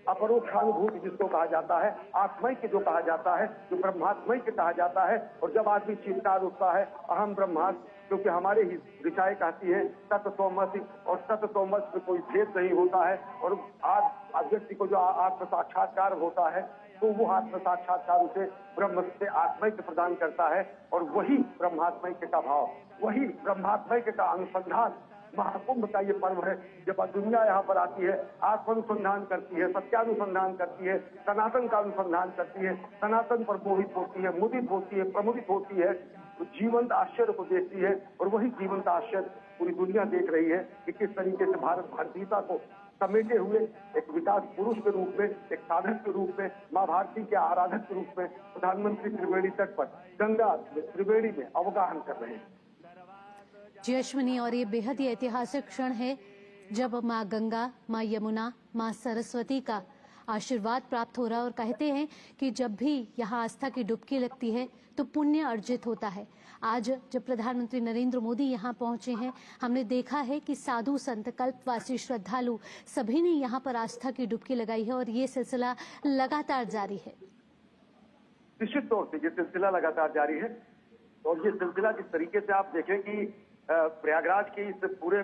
अपरोक्षानुभूति जिसको कहा जाता है, आत्मय के जो कहा जाता है, जो ब्रह्मात्मय के कहा जाता है। और जब आदमी चिंता उठता है अहम ब्रह्मास्मि, क्योंकि हमारे ही ऋचाएं कहती है तत्वमसि, और तत्वमसि में कोई भेद नहीं होता है। और आज व्यक्ति को जो आत्म साक्षात्कार होता है तो वो आत्म साक्षात्कार उसे ब्रह्म से आत्मैक्य प्रदान करता है। और वही ब्रह्मात्मैक्य का भाव, वही ब्रह्मात्मैक्य का अनुसंधान महाकुंभ का ये पर्व है। जब दुनिया यहाँ पर आती है, आत्मानुसंधान करती है, सत्यानुसंधान करती है, सनातन का अनुसंधान करती है, सनातन पर मोहित होती है, मुदित होती है, प्रमुदित होती है, तो जीवंत आश्चर्य को देखती है। और वही जीवंत आश्चर्य पूरी दुनिया देख रही है कि किस तरीके से भारत भारतीयता को समेटे हुए एक विकास पुरुष के रूप में, एक साधक के रूप में, माँ भारती के आराधक के रूप में प्रधानमंत्री त्रिवेणी तट पर गंगा त्रिवेणी में अवगाहन कर रहे हैं। जी अश्विनी, और ये बेहद ही ऐतिहासिक क्षण है जब माँ गंगा, माँ यमुना, माँ सरस्वती का आशीर्वाद प्राप्त हो रहा है। और कहते हैं कि जब भी यहाँ आस्था की डुबकी लगती है तो पुण्य अर्जित होता है। आज जब प्रधानमंत्री नरेंद्र मोदी यहाँ पहुंचे हैं, हमने देखा है कि साधु संत, कल्पवासी, श्रद्धालु सभी ने यहाँ पर आस्था की डुबकी लगाई है और ये सिलसिला लगातार जारी है। निश्चित तौर से ये सिलसिला लगातार जारी है। और ये सिलसिला जिस तरीके से आप देखें कि प्रयागराज की इस पूरे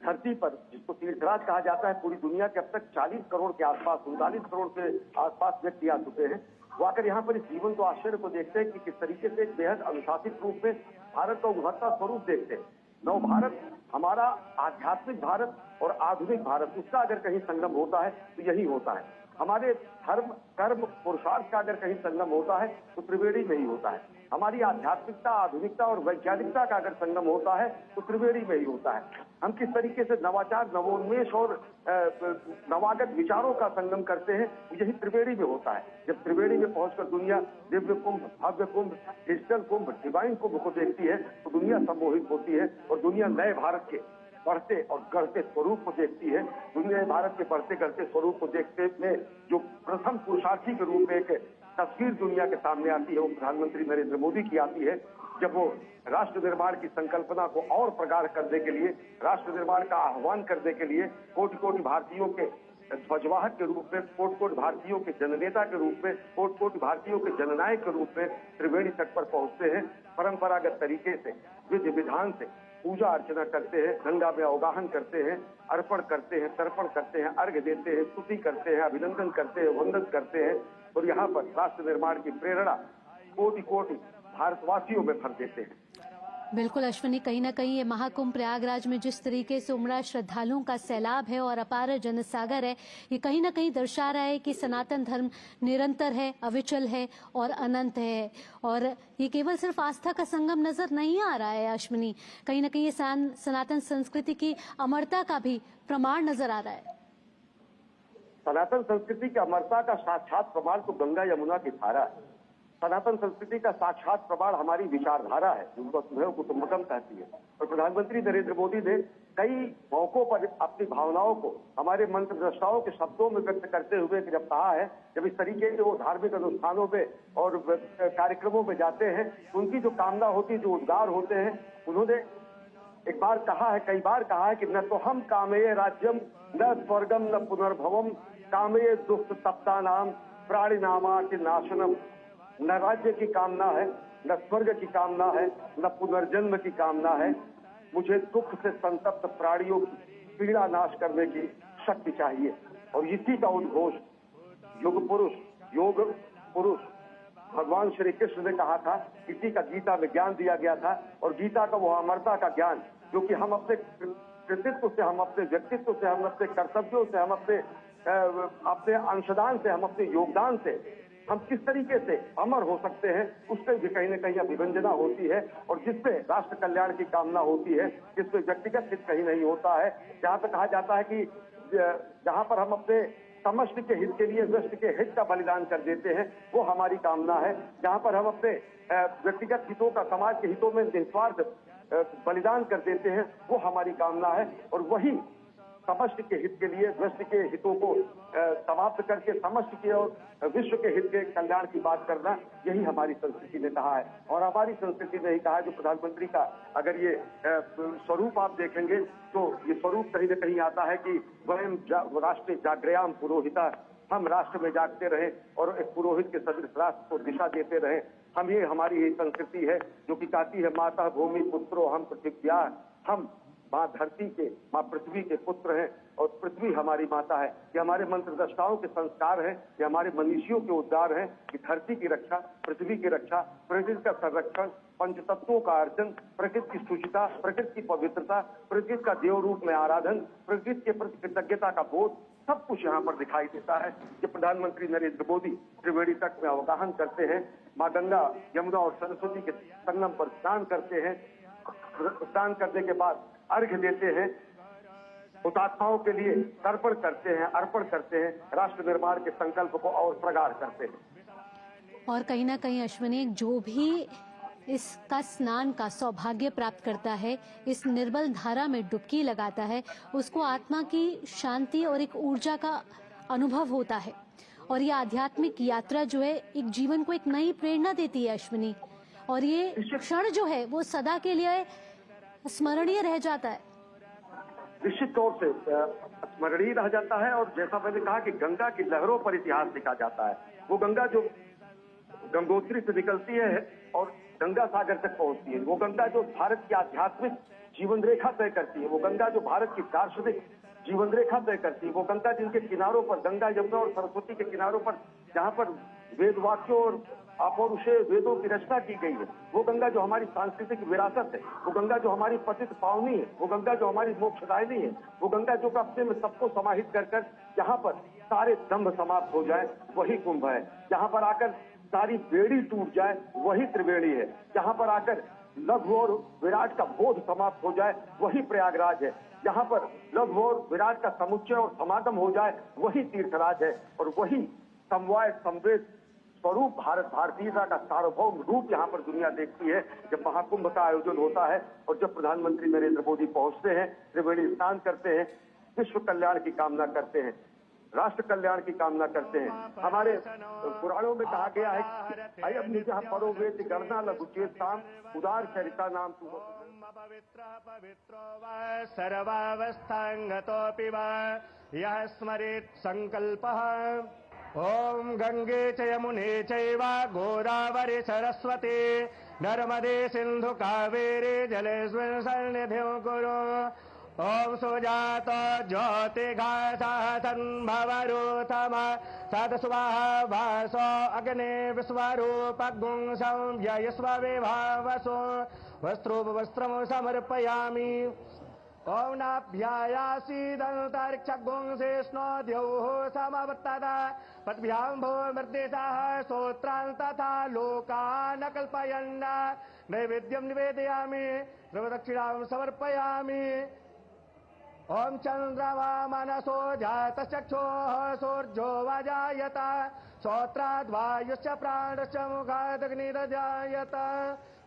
धरती पर, जिसको तीर्थराज कहा जाता है, पूरी दुनिया के अब तक 40 करोड़ के आसपास, 39 करोड़ के आसपास व्यक्ति आ चुके हैं। वो आकर यहाँ पर इस जीवन को आश्चर्य को देखते हैं कि किस तरीके से एक बेहद अनुशासित रूप में भारत का उभरता स्वरूप देखते हैं। नव भारत, हमारा आध्यात्मिक भारत और आधुनिक भारत, उसका अगर कहीं संगम होता है तो यही होता है। हमारे धर्म, कर्म, पुरुषार्थ का अगर कहीं संगम होता है तो त्रिवेणी में ही होता है। हमारी आध्यात्मिकता, आधुनिकता और वैज्ञानिकता का अगर संगम होता है तो त्रिवेणी में ही होता है। हम किस तरीके से नवाचार, नवोन्मेष और नवागत विचारों का संगम करते हैं, यही त्रिवेणी में होता है। जब त्रिवेणी में पहुंचकर दुनिया दिव्य कुंभ, भव्य कुंभ, डिजिटल कुंभ, डिवाइन कुंभ को देखती है तो दुनिया सम्मोहित होती है और दुनिया नए भारत के बढ़ते और गढ़ते स्वरूप को देखती है। दुनिया भारत के बढ़ते गढ़ते स्वरूप को देखते में जो प्रथम पुरुषार्थी के रूप में एक तस्वीर दुनिया के सामने आती है, वो प्रधानमंत्री नरेंद्र मोदी की आती है। जब वो राष्ट्र निर्माण की संकल्पना को और प्रगाढ़ करने के लिए, राष्ट्र निर्माण का आह्वान करने के लिए कोटि कोटि भारतीयों के ध्वजवाहक के रूप में, कोटि कोटि भारतीयों के जननेता के रूप में, कोटि कोटि भारतीयों के जननायक के रूप में त्रिवेणी तट पर पहुंचते हैं। परंपरागत तरीके से, विधि विधान से पूजा अर्चना करते हैं, गंगा में अवगाहन करते हैं, अर्पण करते हैं, तर्पण करते हैं, अर्घ्य देते हैं, स्तुति करते हैं, अभिनंदन करते हैं, वंदन करते हैं। और यहाँ पर राष्ट्र निर्माण की प्रेरणा कोटि कोटि भारतवासियों में भर देते हैं। बिल्कुल अश्विनी, कहीं ना कहीं ये महाकुंभ प्रयागराज में जिस तरीके से उमड़ा श्रद्धालुओं का सैलाब है और अपार जनसागर है, ये कहीं ना कहीं दर्शा रहा है कि सनातन धर्म निरंतर है, अविचल है और अनंत है। और ये केवल सिर्फ आस्था का संगम नजर नहीं आ रहा है अश्विनी, कहीं ना कहीं ये सनातन संस्कृति की अमरता का भी प्रमाण नजर आ रहा है। सनातन संस्कृति की अमरता का साक्षात प्रमाण तो गंगा यमुना की धारा है। सनातन संस्कृति का साक्षात प्रमाण हमारी विचारधारा है, जिनको सुधैव कुटुंबकम कहती है। और प्रधानमंत्री नरेंद्र मोदी ने कई मौकों पर अपनी भावनाओं को हमारे मंत्र दृष्टाओं के शब्दों में व्यक्त करते हुए जब कहा है, जब इस तरीके से वो धार्मिक अनुष्ठानों में और कार्यक्रमों में जाते हैं, उनकी जो कामना होती है, जो उद्गार होते हैं, उन्होंने एक बार कहा है, कई बार कहा है कि न तो हम कामये राज्यम न स्वर्गम न पुनर्भवम कामये दुष्ट तप्ता नाम प्राणी नामा के नाशनम। न राज्य की कामना है, न स्वर्ग की कामना है, न पुनर्जन्म की कामना है। मुझे दुख से संतप्त प्राणियों की पीड़ा नाश करने की शक्ति चाहिए। और इसी का उद्घोष योग पुरुष भगवान श्री कृष्ण ने कहा था इसी का गीता में ज्ञान दिया गया था। और गीता का वो अमरता का ज्ञान जो कि हम अपने कृतित्व से, हम अपने व्यक्तित्व से, हम अपने कर्तव्यों से, हम अपने अंशदान से, हम अपने योगदान से हम किस तरीके से अमर हो सकते हैं, उससे भी कहीं न कहीं अभिव्यंजना होती है। और जिससे राष्ट्र कल्याण की कामना होती है, जिससे व्यक्तिगत हित कहीं नहीं होता है। जहां पर कहा जाता है कि जहां पर हम अपने समष्टि के हित के लिए व्यष्टि के हित का बलिदान कर देते हैं, वो हमारी कामना है। जहां पर हम अपने व्यक्तिगत हितों का समाज के हितों में निस्वार्थ बलिदान कर देते हैं, वो हमारी कामना है। और वही समष्टि के हित के लिए व्यष्टि के हितों को समाप्त करके समष्टि के और विश्व के हित के कल्याण की बात करना, यही हमारी संस्कृति ने कहा है। और हमारी संस्कृति ने ही कहा है, जो प्रधानमंत्री का अगर ये स्वरूप आप देखेंगे तो ये स्वरूप कहीं न कहीं आता है कि वयम राष्ट्र जागृयाम पुरोहिता, हम राष्ट्र में जागते रहे और एक पुरोहित के सदृश राष्ट्र को दिशा देते रहे। हम ये हमारी यही संस्कृति है जो कि कहती है माता भूमि पुत्रो हम पृथिव्या, हम माँ धरती के, माँ पृथ्वी के पुत्र हैं और पृथ्वी हमारी माता है। ये हमारे मंत्रदृष्टाओं के संस्कार हैं, ये हमारे मनीषियों के उद्गार हैं कि धरती की रक्षा, पृथ्वी की रक्षा, प्रकृति का संरक्षण, पंचतत्वों का अर्जन, प्रकृति की शुचिता, प्रकृति की पवित्रता, प्रकृति का देव रूप में आराधन, प्रकृति के प्रति कृतज्ञता का बोध, सब कुछ यहाँ पर दिखाई देता है। कि प्रधानमंत्री नरेंद्र मोदी त्रिवेणी तट में अवगाहन करते हैं, माँ गंगा, यमुना और सरस्वती के संगम पर स्नान करते हैं। स्नान करने के बाद अर्घ्य देते हैं, हुतात्माओं के लिए तर्पण करते हैं, अर्पण करते हैं, राष्ट्र निर्माण के संकल्प को और प्रगाढ़ करते हैं। और कहीं ना कहीं अश्विनी, जो भी इसका स्नान का सौभाग्य प्राप्त करता है, इस निर्मल धारा में डुबकी लगाता है, उसको आत्मा की शांति और एक ऊर्जा का अनुभव होता है। और ये आध्यात्मिक यात्रा जो है एक जीवन को एक नई प्रेरणा देती है अश्विनी। और ये क्षण जो है वो सदा के लिए स्मरणीय रह जाता है। निश्चित तौर से स्मरणीय रह जाता है। और जैसा मैंने कहा कि गंगा की लहरों पर इतिहास लिखा जाता है। वो गंगा जो गंगोत्री से निकलती है और गंगा सागर तक पहुंचती है, वो गंगा जो भारत की आध्यात्मिक जीवन रेखा तय करती है, वो गंगा जो भारत की दार्शनिक जीवन रेखा तय करती है, वो गंगा जिनके किनारों पर, गंगा यमुना और सरस्वती के किनारों पर जहाँ पर वेद वाक्यों और अपौरुषेय वेदों की रचना की गई है, वो गंगा जो हमारी सांस्कृतिक विरासत है, वो गंगा जो हमारी पतित पावनी है, वो गंगा जो हमारी मोक्षदायिनी है, वो गंगा जो अपने में सबको समाहित कर जहाँ पर सारे दंभ समाप्त हो जाए, वही कुंभ है। जहाँ पर आकर सारी बेड़ी टूट जाए, वही त्रिवेणी है। जहाँ पर आकर लघु और विराट का बोध समाप्त हो जाए, वही प्रयागराज है। जहाँ पर लघु और विराट का समुच्चय और समागम हो जाए, वही तीर्थराज है। और वही समवाय संवेद स्वरूप भारत, भारतीयता का सार्वभौम रूप यहाँ पर दुनिया देखती है जब महाकुंभ का आयोजन होता है और जब प्रधानमंत्री नरेंद्र मोदी पहुंचते हैं, त्रिवेणी स्नान करते हैं, विश्व कल्याण की कामना करते हैं, राष्ट्र कल्याण की कामना करते हैं। हमारे पुराणों में कहा गया है अयम निजः परो वेति गणना लघुचेताम उदार चरिता नाम तू पवित्रो वा सर्वावस्थांगतोऽपि वा यः स्मरेत् संकल्पः। ओम गंगे च यमुने चैव गोदावरी सरस्वती नर्मदे सिंधु कावेरी जलेस्मिन् सन्निधिं कुरु। ओम सुजात ज्योतिघासः तन्भवरूथम सदस्वाहा वासो अग्ने विश्वरूपगुं संयस्व विभावसो वस्त्रोपवस्त्रं समर्पयामि। ओम नाभ्यायासीदन्तरिक्षगुं शेष्णो द्यौः समवर्तता पद्भ्यां भूमर्देशः स्तोत्रान् तथा लोकान् कल्पयन् नैवेद्यं निवेदयामि सर्वदक्षिणां समर्पयामि। ओम चंद्रमा मनसो जातश्चक्षुः सूर्यो वाजायत श्रोत्राद् वायुश्च प्राणश्च मुखादग्निर्जायत।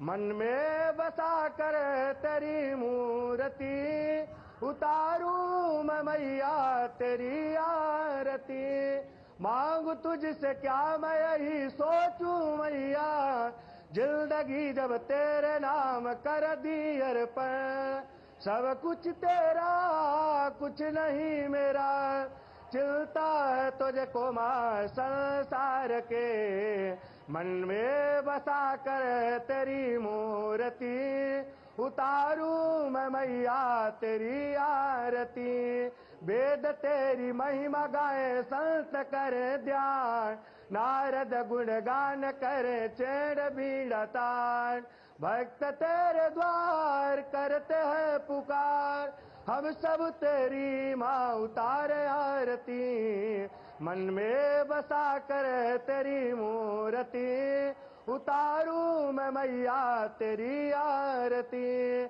मन में बसा कर तेरी मूर्ति उतारूं मैं मैया तेरी आरती। मांगू तुझसे क्या मैं यही सोचूं मैया, जिंदगी जब तेरे नाम कर दी अर्पण। सब कुछ तेरा कुछ नहीं मेरा, चिलता है तुझको माँ संसार के। मन में बसा कर तेरी मूर्ति उतारूं मैं मैया तेरी आरती। वेद तेरी महिमा गाए संत करे ध्यान, नारद गुण गान करे चेड़ बीड़ा तान। भक्त तेरे द्वार करते हैं पुकार, हम सब तेरी माँ उतारे आरती, मन में बसा कर तेरी मूर्ति, उतारू मैं मैया तेरी आरती।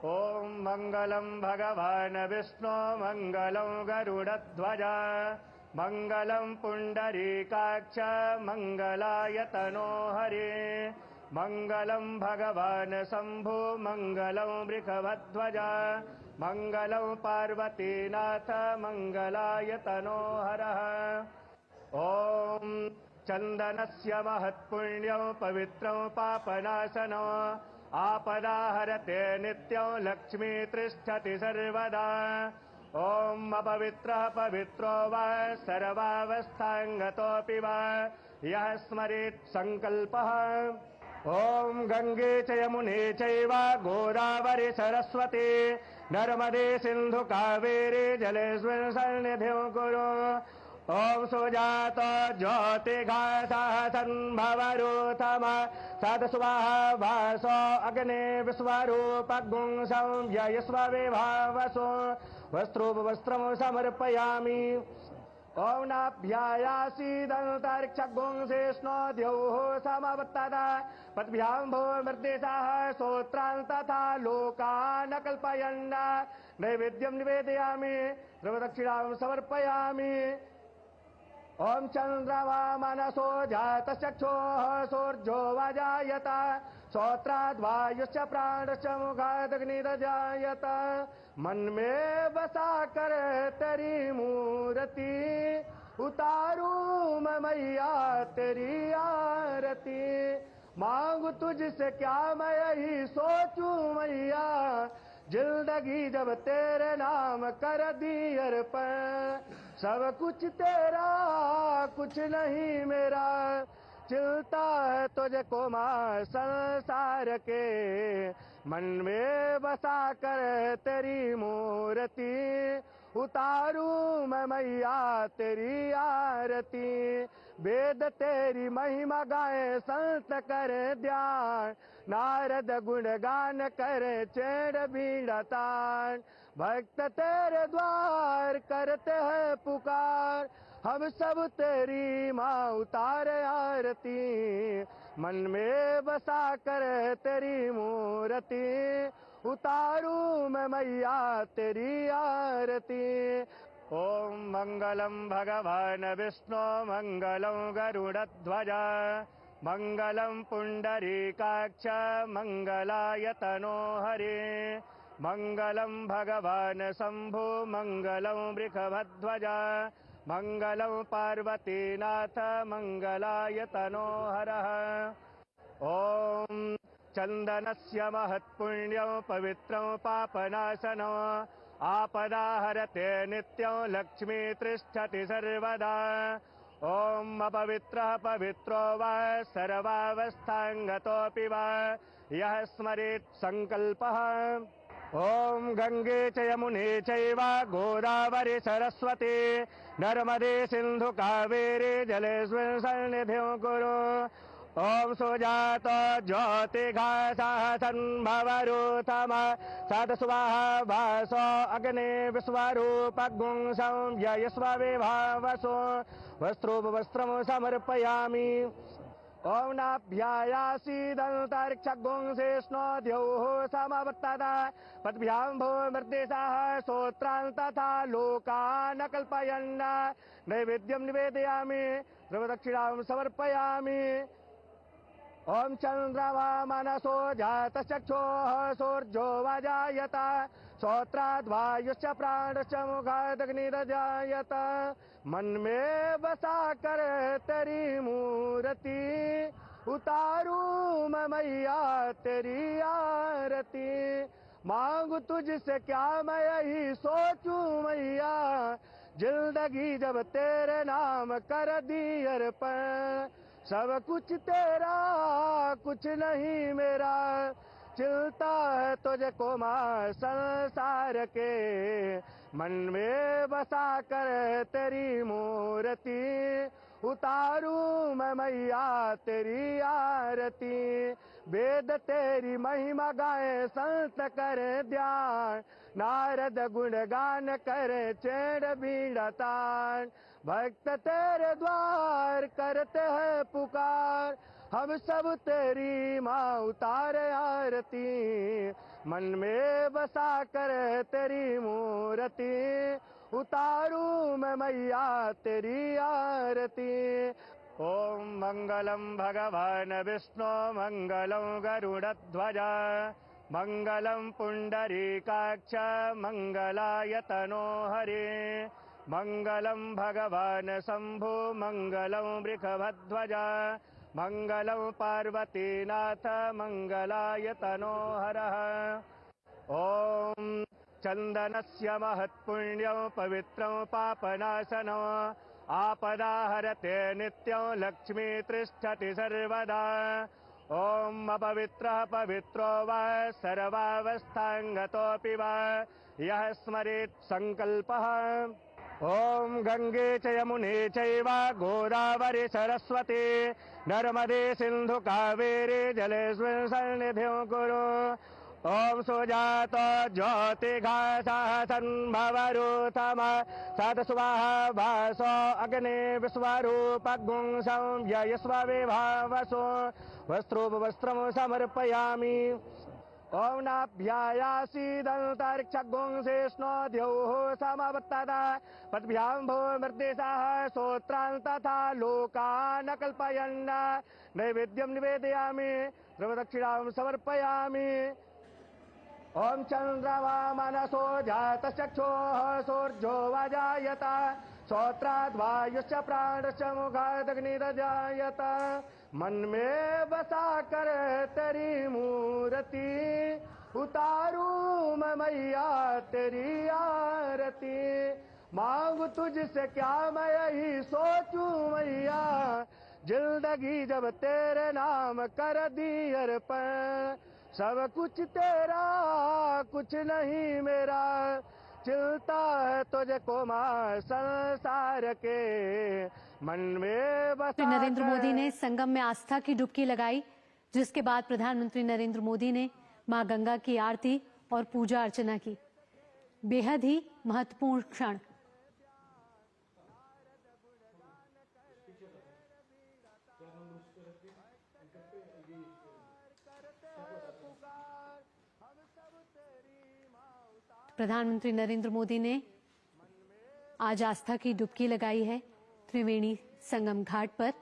ओम मंगलम भगवान विष्णु मंगलम गरुड़ध्वज, मंगलम पुंडरीकाक्ष मंगलाय तनो हरे, मंगलम भगवान शंभु मंगलम वृषभध्वज, मंगलम पार्वतीनाथ मंगलाय तनो हरः। ओम चंदनस्य महत्पुण्यं पवित्रं पापनाशनं, आपदाहरते नित्यं लक्ष्मी तिष्ठति सर्वदा। ओम अपवित्रः पवित्रो वा सर्वावस्थांगतोऽपि वा यः स्मरेत् संकल्पः। ओम गंगे च यमुने चैव गोदावरी सरस्वती नर्मदे सिंधु कावेरी जलेस्मिन् सन्निधिं कुरु। ओम सुजात ज्योतिघासः संभवरूथम सदस्वाहा वासो अग्ने विश्वरूपगुं संयस्व विभावसो, वस्त्रोपवस्त्रं समर्पयामि। ओम नाभ्यायासीदन्तरिक्षगुं शेष्णो द्यौः समवत्तदा, पद्भ्यां भो मृदेशाः श्रोत्रान् तथा लोकान् कल्पयन्, नैवेद्यं निवेदयामि सर्वदक्षिणां समर्पयामि। ओम चंद्रमा मनसो जातचक्षुः सूर्यो वजायत, श्रोत्राद् वायुश्च प्राणश्च मुखाद् अग्निर्जायत, मन में बसा कर तेरी मूर्ति, उतारू मैं मैया तेरी आरती। मांगू तुझसे क्या मैं यही सोचूं मैया, जिंदगी जब तेरे नाम कर दी अर्पण, सब कुछ तेरा कुछ नहीं मेरा, चिलता है तुझको माँ संसार के, मन में बसा कर तेरी मूर्ति, उतारू मैं मैया तेरी आरती। वेद तेरी महिमा गाए संत करे ध्यान, नारद गुण गान करे चेड़ बीड़ा तान। भक्त तेरे द्वार करते हैं पुकार, हम सब तेरी माँ उतारे आरती, मन में बसा कर तेरी मूर्ति, उतारू मैं मैया तेरी आरती। ओम मंगलम भगवान विष्णु मंगलम गरुड़ध्वज, मंगलम पुंडरीकाक्ष मंगलाय तनो हरे, मंगलम भगवान शंभु मंगलम वृषभध्वज, मंगलम पार्वतीनाथ मंगलाय तनो हरः। ओम चंदनस्य महत्पुण्यं पवित्रं पापनाशनं, आपदाहरते नित्यं लक्ष्मी तिष्ठति सर्वदा। ओम अपवित्रः पवित्रो वा सर्वावस्थांगतोऽपि वा यः स्मरेत् संकल्पः। ओम गंगे च यमुने चैव गोदावरी सरस्वती नर्मदे सिंधु कावेरी जलेस्मिन् सन्निधिं कुरु। ओम सुजात ज्योतिघासः संभवरूथम सदस्वाहा वासो अग्ने विश्वरूपगुं संयस्व विभावसो, वस्त्रोपवस्त्रं समर्पयामि। ओम नाभ्यायासीदन्तरिक्षगुं शेष्णो द्यौः समवत्तदा, पद्भ्यां भो मृदेशाः श्रोत्रान् तथा लोकान् कल्पयन्, नैवेद्यं निवेदयामि सर्वदक्षिणां समर्पयामि। ओम चंद्रमा मनसो जातचक्षुः सूर्यो वजायत, श्रोत्राद् वायुश्च प्राणश्च मुखाद् अग्निर्जायत, मन में बसा कर तेरी मूर्ति, उतारू मैं मैया तेरी आरती। मांगू तुझसे क्या मैं यही सोचूं मैया, जिंदगी जब तेरे नाम कर दी अर्पण, सब कुछ तेरा कुछ नहीं मेरा, चिलता है तुझको माँ संसार के, मन में बसा कर तेरी मूर्ति उतारूं मैं मैया तेरी आरती। वेद तेरी महिमा गाए संत करे ध्यान, नारद गुणगान करे चेड़ बीड़ा तान। भक्त तेरे द्वार करते हैं पुकार, हम सब तेरी माँ उतारे आरती। मन में बसा कर तेरी मूर्ति उतारूं मैं मैया तेरी आरती। ओम मंगलम भगवान विष्णु मंगलम गरुड़ध्वज मंगलम पुंडरीकाक्ष मंगलायतनो हरे। मंगलम भगवान शंभु मंगलम वृषभध्वज मंगलम पार्वतीनाथ मंगलायतनो हरः। ओम चंदनस्य महत्पुण्यं पवित्रं पापनाशनं आपदाहरते नित्यं लक्ष्मी तिष्ठति सर्वदा। ओम अपवित्रः पवित्रो वा सर्वावस्थांगतोऽपि वा यः स्मरेत् संकल्पः। ओम गंगे च यमुने चैव गोदावरी सरस्वती नर्मदे सिंधु कावेरी जलेस्मिन् सन्निधिं कुरु। ओम सुजात ज्योतिघासः सन्भवरूथम सदस्वाहा भासो अग्ने विश्वरूपगुं संव्ययस्व विभावसो वस्त्रोपवस्त्रं समर्पयामि। ओम नाभ्यायासीदन्तरिक्षगुं शेष्णो द्यौः समवर्तता पद्भ्यां भो मृदेशाः श्रोत्रान् तथा लोकान् कल्पयन् नैवेद्यं निवेदयामि द्रवदक्षिणां समर्पयामि। ओम चंद्रमा मनसो जातचक्षुः सूर्यो वजायत श्रोत्राद् वायुश्च प्राणश्च मुखादग्निरजायत। मन में बसा कर तेरी मूर्ति उतारूं मैं मैया तेरी आरती। मांग तुझसे क्या मैं यही सोचूं मैया, जिंदगी जब तेरे नाम कर दी अर्पण। सब कुछ तेरा कुछ नहीं मेरा, चिलता है तुझको मां संसार के मन में बसा। नरेंद्र मोदी ने संगम में आस्था की डुबकी लगाई, जिसके बाद प्रधानमंत्री नरेंद्र मोदी ने मां गंगा की आरती और पूजा अर्चना की। बेहद ही महत्वपूर्ण क्षण। प्रधानमंत्री नरेंद्र मोदी ने आज आस्था की डुबकी लगाई है त्रिवेणी संगम घाट पर,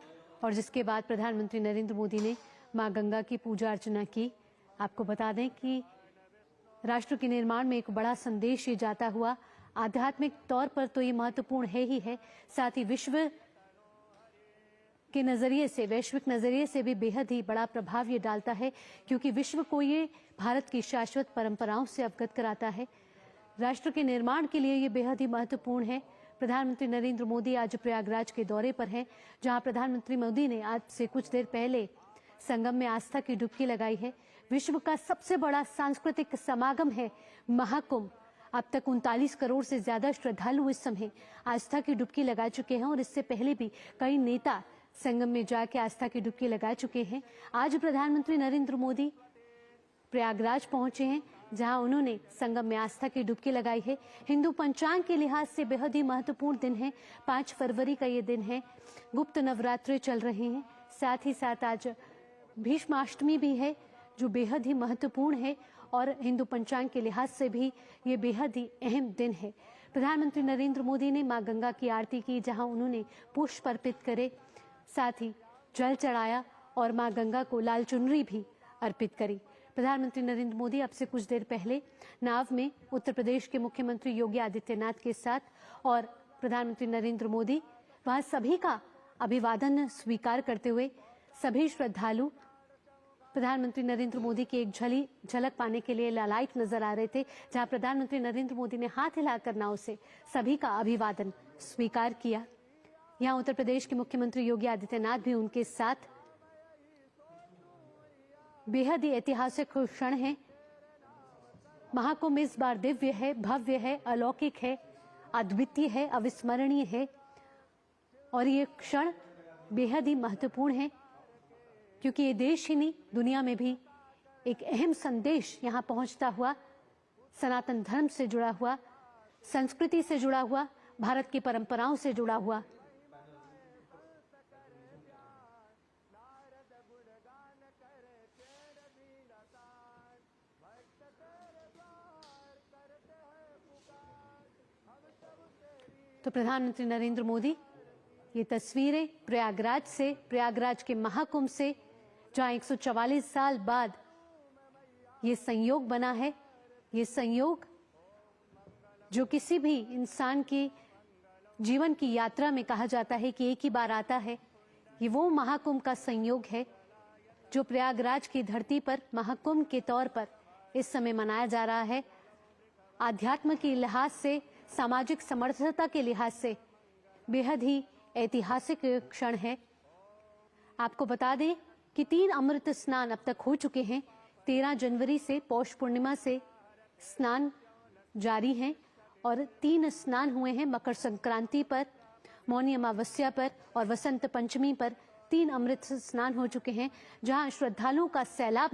और जिसके बाद प्रधानमंत्री नरेंद्र मोदी ने मां गंगा की पूजा अर्चना की। आपको बता दें कि राष्ट्र के निर्माण में एक बड़ा संदेश ये जाता हुआ, आध्यात्मिक तौर पर तो ये महत्वपूर्ण है ही है, साथ ही विश्व के नजरिए से, वैश्विक नजरिए से भी बेहद ही बड़ा प्रभाव ये डालता है, क्योंकि विश्व को ये भारत की शाश्वत परंपराओं से अवगत कराता है। राष्ट्र के निर्माण के लिए ये बेहद ही महत्वपूर्ण है। प्रधानमंत्री नरेंद्र मोदी आज प्रयागराज के दौरे पर हैं, जहां प्रधानमंत्री मोदी ने आज से कुछ देर पहले संगम में आस्था की डुबकी लगाई है। विश्व का सबसे बड़ा सांस्कृतिक समागम है महाकुंभ। अब तक 39 करोड़ से ज्यादा श्रद्धालु इस समय आस्था की डुबकी लगा चुके हैं, और इससे पहले भी कई नेता संगम में जाके आस्था की डुबकी लगा चुके हैं। आज प्रधानमंत्री नरेंद्र मोदी प्रयागराज पहुंचे हैं, जहां उन्होंने संगम में आस्था की डुबकी लगाई है। हिंदू पंचांग के लिहाज से बेहद ही महत्वपूर्ण दिन है। 5 फरवरी का ये दिन है। गुप्त नवरात्रे चल रहे हैं, साथ ही साथ आज भीष्माष्टमी भी है, जो बेहद ही महत्वपूर्ण है, और हिंदू पंचांग के लिहाज से भी ये बेहद ही अहम दिन है। प्रधानमंत्री नरेंद्र मोदी ने मां गंगा की आरती की, जहां उन्होंने पुष्प अर्पित करे, साथ ही जल चढ़ाया और मां गंगा को लाल चुनरी भी अर्पित करी। प्रधानमंत्री नरेंद्र मोदी अब से कुछ देर पहले नाव में उत्तर प्रदेश के मुख्यमंत्री योगी आदित्यनाथ के साथ, और प्रधानमंत्री नरेंद्र मोदी वहां सभी का अभिवादन स्वीकार करते हुए सभी श्रद्धालु प्रधानमंत्री नरेंद्र मोदी की एक झलक पाने के लिए लालायित नजर आ रहे थे, जहां प्रधानमंत्री नरेंद्र मोदी ने हाथ हिलाकर नाव से सभी का अभिवादन स्वीकार किया। यहां उत्तर प्रदेश के मुख्यमंत्री योगी आदित्यनाथ भी उनके साथ। बेहद ही ऐतिहासिक क्षण है महाकुंभ इस बार दिव्य है, भव्य है, अलौकिक है, अद्वितीय है, अविस्मरणीय है और ये क्षण बेहद ही महत्वपूर्ण है क्योंकि ये देश ही नहीं दुनिया में भी एक अहम संदेश यहाँ पहुंचता हुआ, सनातन धर्म से जुड़ा हुआ, संस्कृति से जुड़ा हुआ, भारत की परंपराओं से जुड़ा हुआ। तो प्रधानमंत्री नरेंद्र मोदी ये तस्वीरें प्रयागराज से, प्रयागराज के महाकुंभ से, जहां 144 साल बाद ये संयोग बना है, ये संयोग जो किसी भी इंसान की जीवन की यात्रा में कहा जाता है कि एक ही बार आता है, ये वो महाकुंभ का संयोग है जो प्रयागराज की धरती पर महाकुंभ के तौर पर इस समय मनाया जा रहा है। आध्यात्म के लिहाज से, सामाजिक समर्थता के लिहाज से बेहद ही ऐतिहासिक क्षण है। आपको बता दें कि 3 अमृत स्नान अब तक हो चुके हैं। 13 जनवरी से पौष पूर्णिमा से स्नान जारी हैं और 3 स्नान हुए हैं मकर संक्रांति पर, मौनी अमावस्या पर और वसंत पंचमी पर 3 अमृत स्नान हो चुके हैं, जहां श्रद्धालुओं का सैलाब